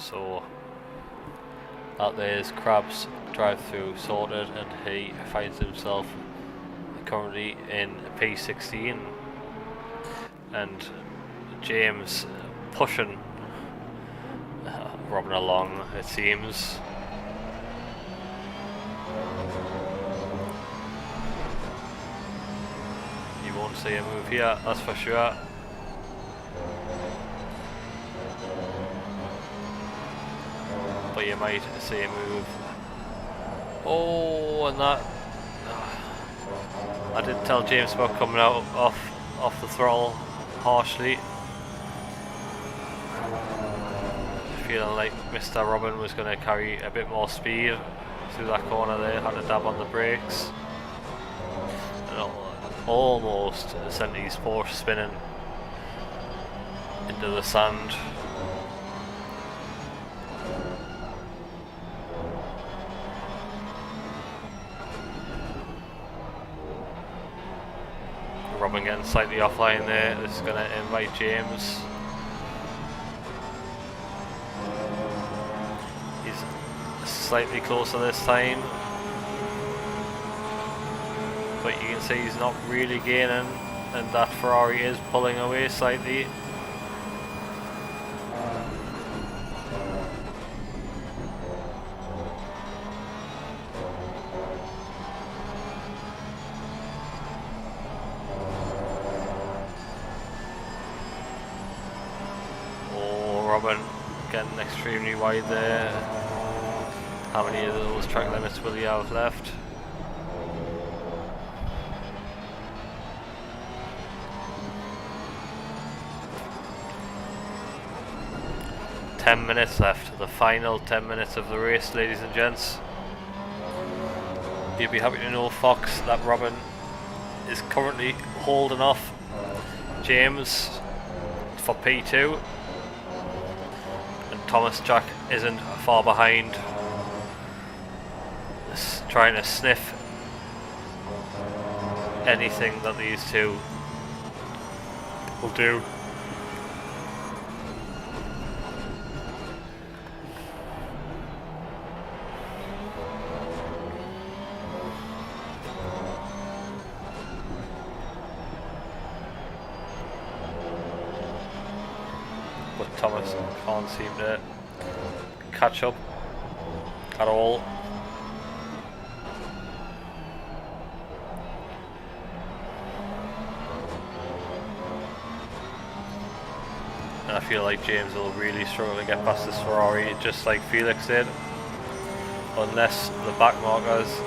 So that there's Crab's drive-through sorted, and he finds himself currently in P16, and James pushing Robin along, it seems. You won't see a move here, that's for sure. But you might see a move. Oh, and that. I did tell James about coming out off the throttle harshly. Feeling like Mr. Robin was going to carry a bit more speed through that corner there, had to dab on the brakes. And almost sent his Porsche spinning into the sand. Robin getting slightly offline there. This is going to invite James. He's slightly closer this time, but you can see he's not really gaining, and that Ferrari is pulling away slightly. Robin getting extremely wide there. How many of those track limits will he have left? "10 minutes left, the final 10 minutes of the race, ladies and gents." You'll be happy to know, Fox, that Robin is currently holding off James for P2. Thomas Jack isn't far behind, trying to sniff anything that these two will do. But Thomas can't seem to catch up at all. And I feel like James will really struggle to get past this Ferrari, just like Felix did, unless the back markers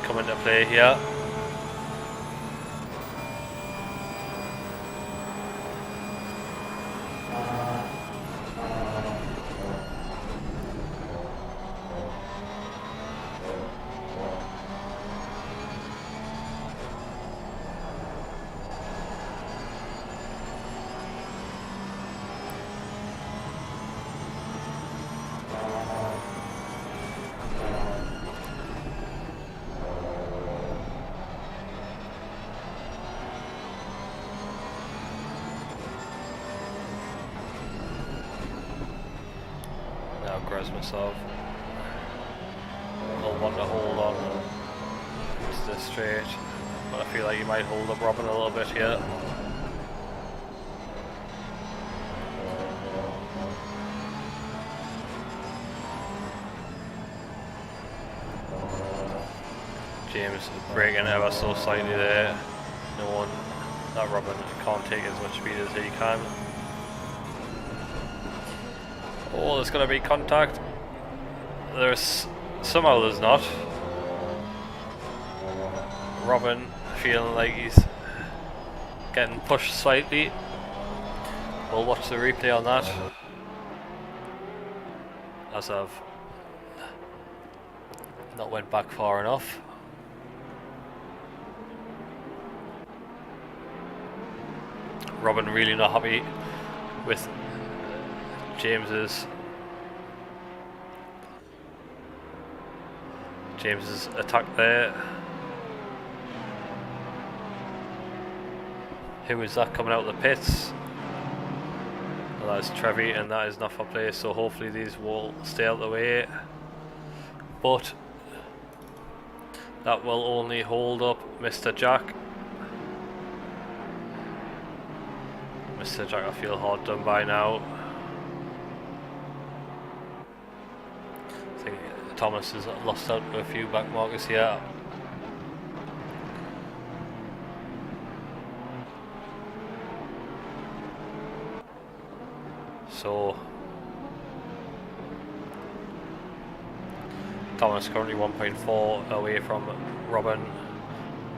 come into play here. Myself, I'll want to hold on to this straight, but I feel like you might hold up Robin a little bit here. James braking ever so slightly there, knowing that Robin can't take as much speed as he can. Oh, there's going to be contact. Somehow there's not. Robin feeling like he's getting pushed slightly. We'll watch the replay on that, as I've not went back far enough. Robin really not happy with James's attack there. Who is that coming out of the pits? Well, that is Trevi, and that is not for place, so hopefully these will stay out of the way. But that will only hold up Mr. Jack. Mr. Jack, I feel hard done by now. I think Thomas has lost out to a few back markers here. So Thomas currently 1.4 away from Robin.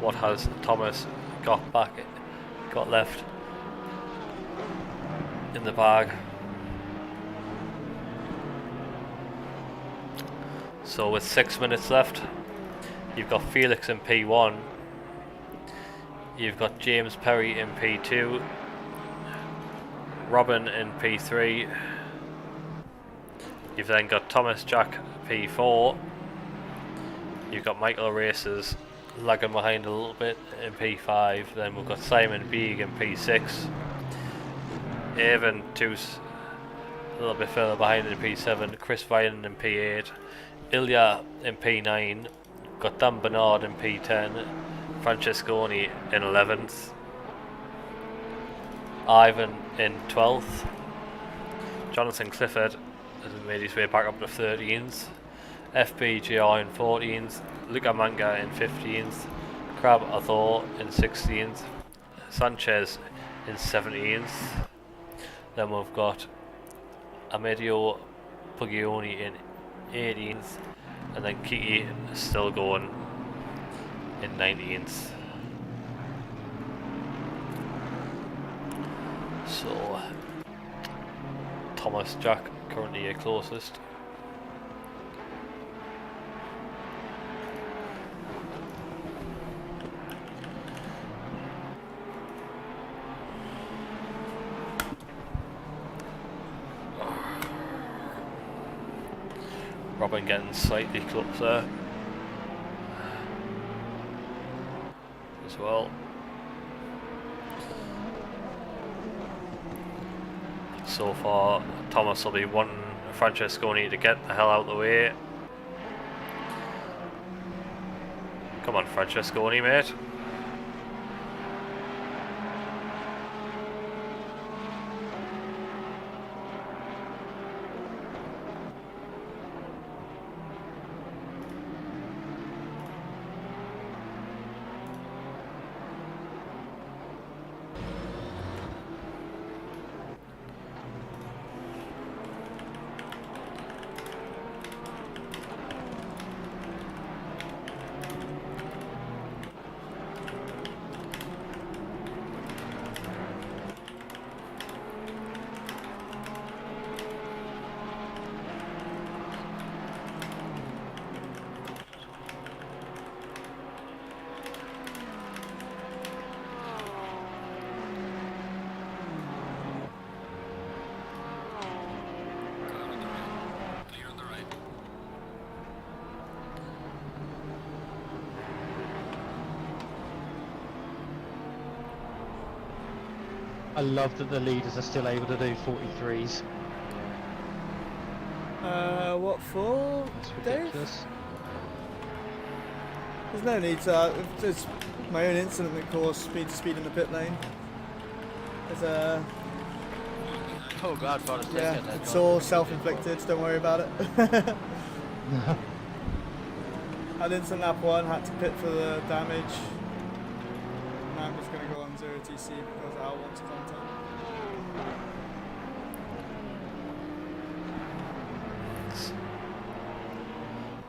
What has Thomas got left in the bag? So with 6 minutes left, you've got Felix in P1, you've got James Perry in P2, Robin in P3, you've then got Thomas Jack P4, you've got Michael Races lagging behind a little bit in P5, then we've got Simon Beeg in P6, Evan Toos a little bit further behind in P7, Chris Vian in P8, Ilya in P9, got Dan Bernard in P10, Francesconi in 11th, Ivan in 12th, Jonathan Clifford has made his way back up to 13th, FBGR in 14th, Luca Manga in 15th, Crab Athor in 16th, Sanchez in 17th, then we've got Amedio Puglioni in 18th, and then Kiki still going in 19th. So Thomas Jack currently your closest. Robin getting slightly closer as well. So far, Thomas will be wanting Francesconi to get the hell out of the way. Come on, Francesconi, mate. I love that the leaders are still able to do 43s. What for, That's Dave? ridiculous. There's no need to. It's my own incident that caused speed in the pit lane. There's a Oh god, for a second. yeah. I It's thought all it was self-inflicted. Don't worry about it. Had instant lap 1. Had to pit for the damage. Now I'm just gonna go on 0 TC because I want content.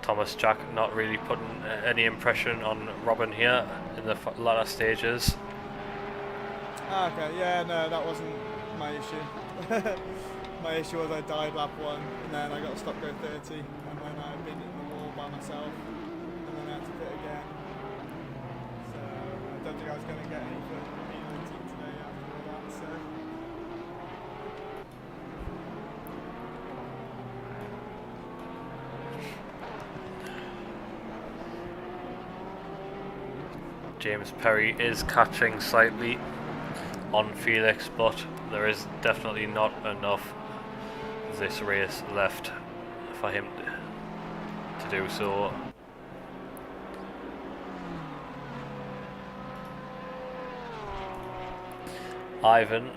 Thomas Jack not really putting any impression on Robin here in the latter stages. Ah, okay, yeah, no, that wasn't my issue. My issue was I died lap 1, and then I got stuck go 30, and then I been in the wall by myself, and then I had to pit again. So I don't think I was going to get any for P19 today after all that, so. James Perry is catching slightly on Felix, but there is definitely not enough of this race left for him to do so. Ivan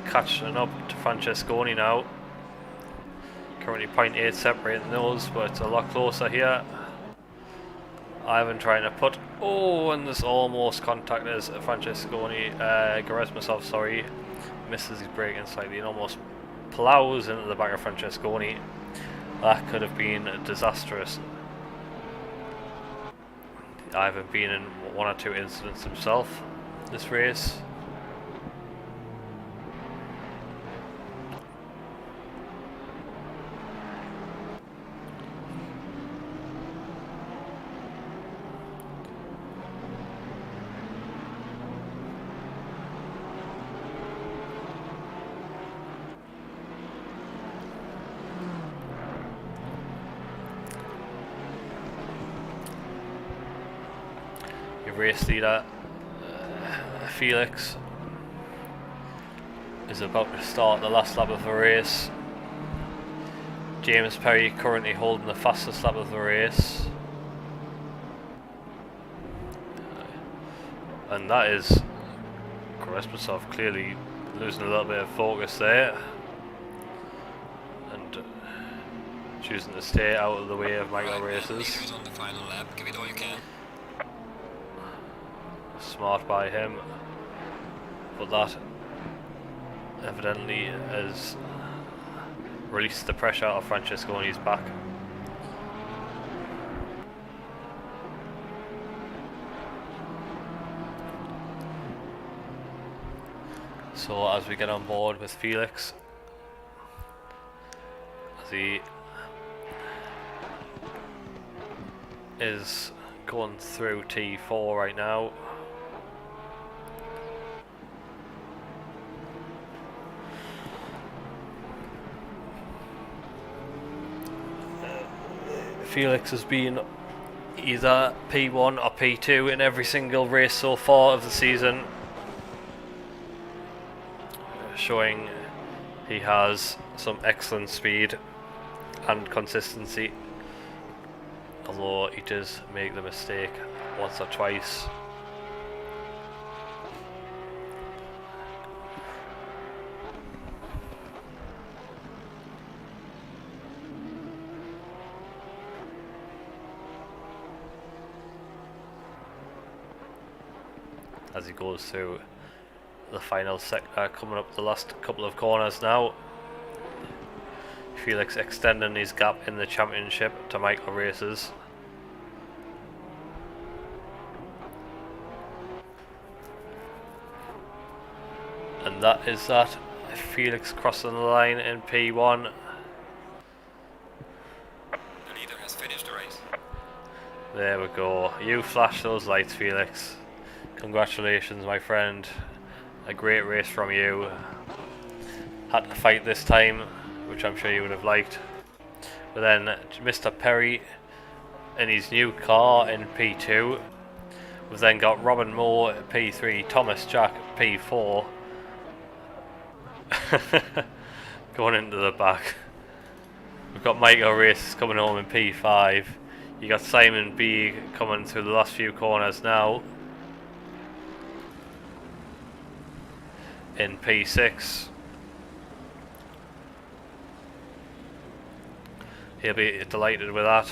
catching up to Francesconi now. Currently 0.8 separating those, but it's a lot closer here. Ivan trying to put, and there's almost contact as Francesconi, Geresmasov, sorry, misses his braking slightly and almost plows into the back of Francesconi. That could have been disastrous. Ivan been in one or two incidents himself this race. Race leader Felix is about to start the last lap of the race. James Perry currently holding the fastest lap of the race, and that is Geresmasov clearly losing a little bit of focus there and choosing to stay out of the way of micro races. On the final lap, give it all you can. Smart by him, but that evidently has released the pressure of Francesconi's back. So as we get on board with Felix, as he is going through T4 right now. Felix has been either P1 or P2 in every single race so far of the season, showing he has some excellent speed and consistency, although he does make the mistake once or twice. As he goes through the final sector, coming up the last couple of corners now. Felix extending his gap in the championship to Michael races. And that is that. Felix crossing the line in P1. The leader has finished the race. There we go. You flash those lights, Felix. Congratulations, my friend. A great race from you. Had to fight this time, which I'm sure you would have liked. But then Mr. Perry in his new car in P2. We've then got Robin Moore at P3, Thomas Jack at P4. Going into the back. We've got Michael Races coming home in P5. You got Simon B coming through the last few corners now in P6. He'll be delighted with that.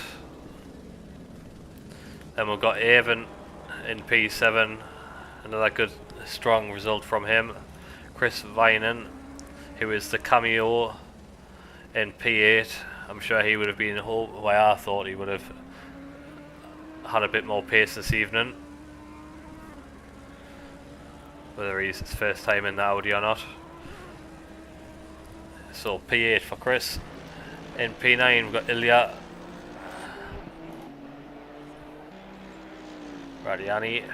Then we've got Avon in P7. Another good strong result from him. Chris Vinen, who is the cameo in P8. I'm sure he would have been I thought he would have had a bit more pace this evening. Whether he's his first time in the Audi or not. So P8 for Chris. In P9 we've got Ilya Radiani.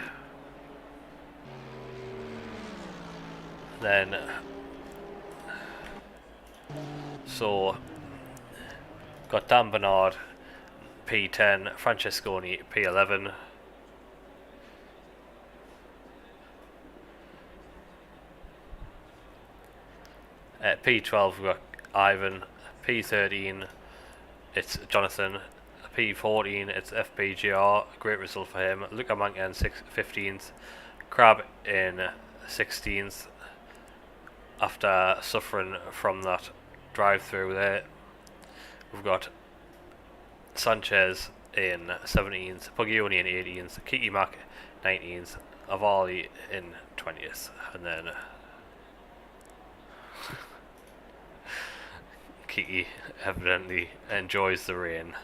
Then so got Dan Bernard P10, Francesconi P11. P12 we've got Ivan, P13 it's Jonathan, P14 it's FBGR, great result for him. Luca Manca in 15th, Crab in 16th after suffering from that drive through there. We've got Sanchez in 17th, Puglioni in 18th, Kiki Mack 19th, Avali in 20th, and then Kiki evidently enjoys the rain.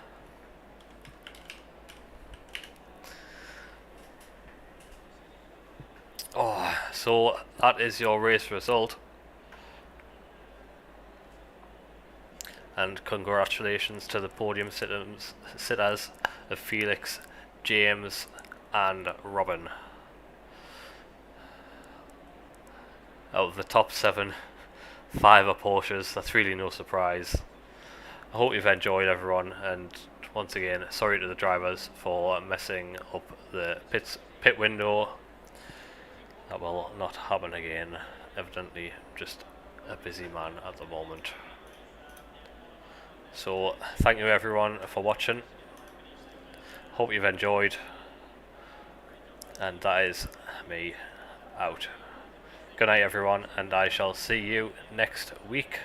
Oh, so that is your race result. And congratulations to the podium sitters of Felix, James and Robin. Out of the top 7, 5 are Porsches. That's really no surprise. I hope you've enjoyed, everyone, and once again, sorry to the drivers for messing up the pit window. That will not happen again. Evidently just a busy man at the moment. So thank you everyone for watching. Hope you've enjoyed, and that is me out. Good night everyone, and I shall see you next week.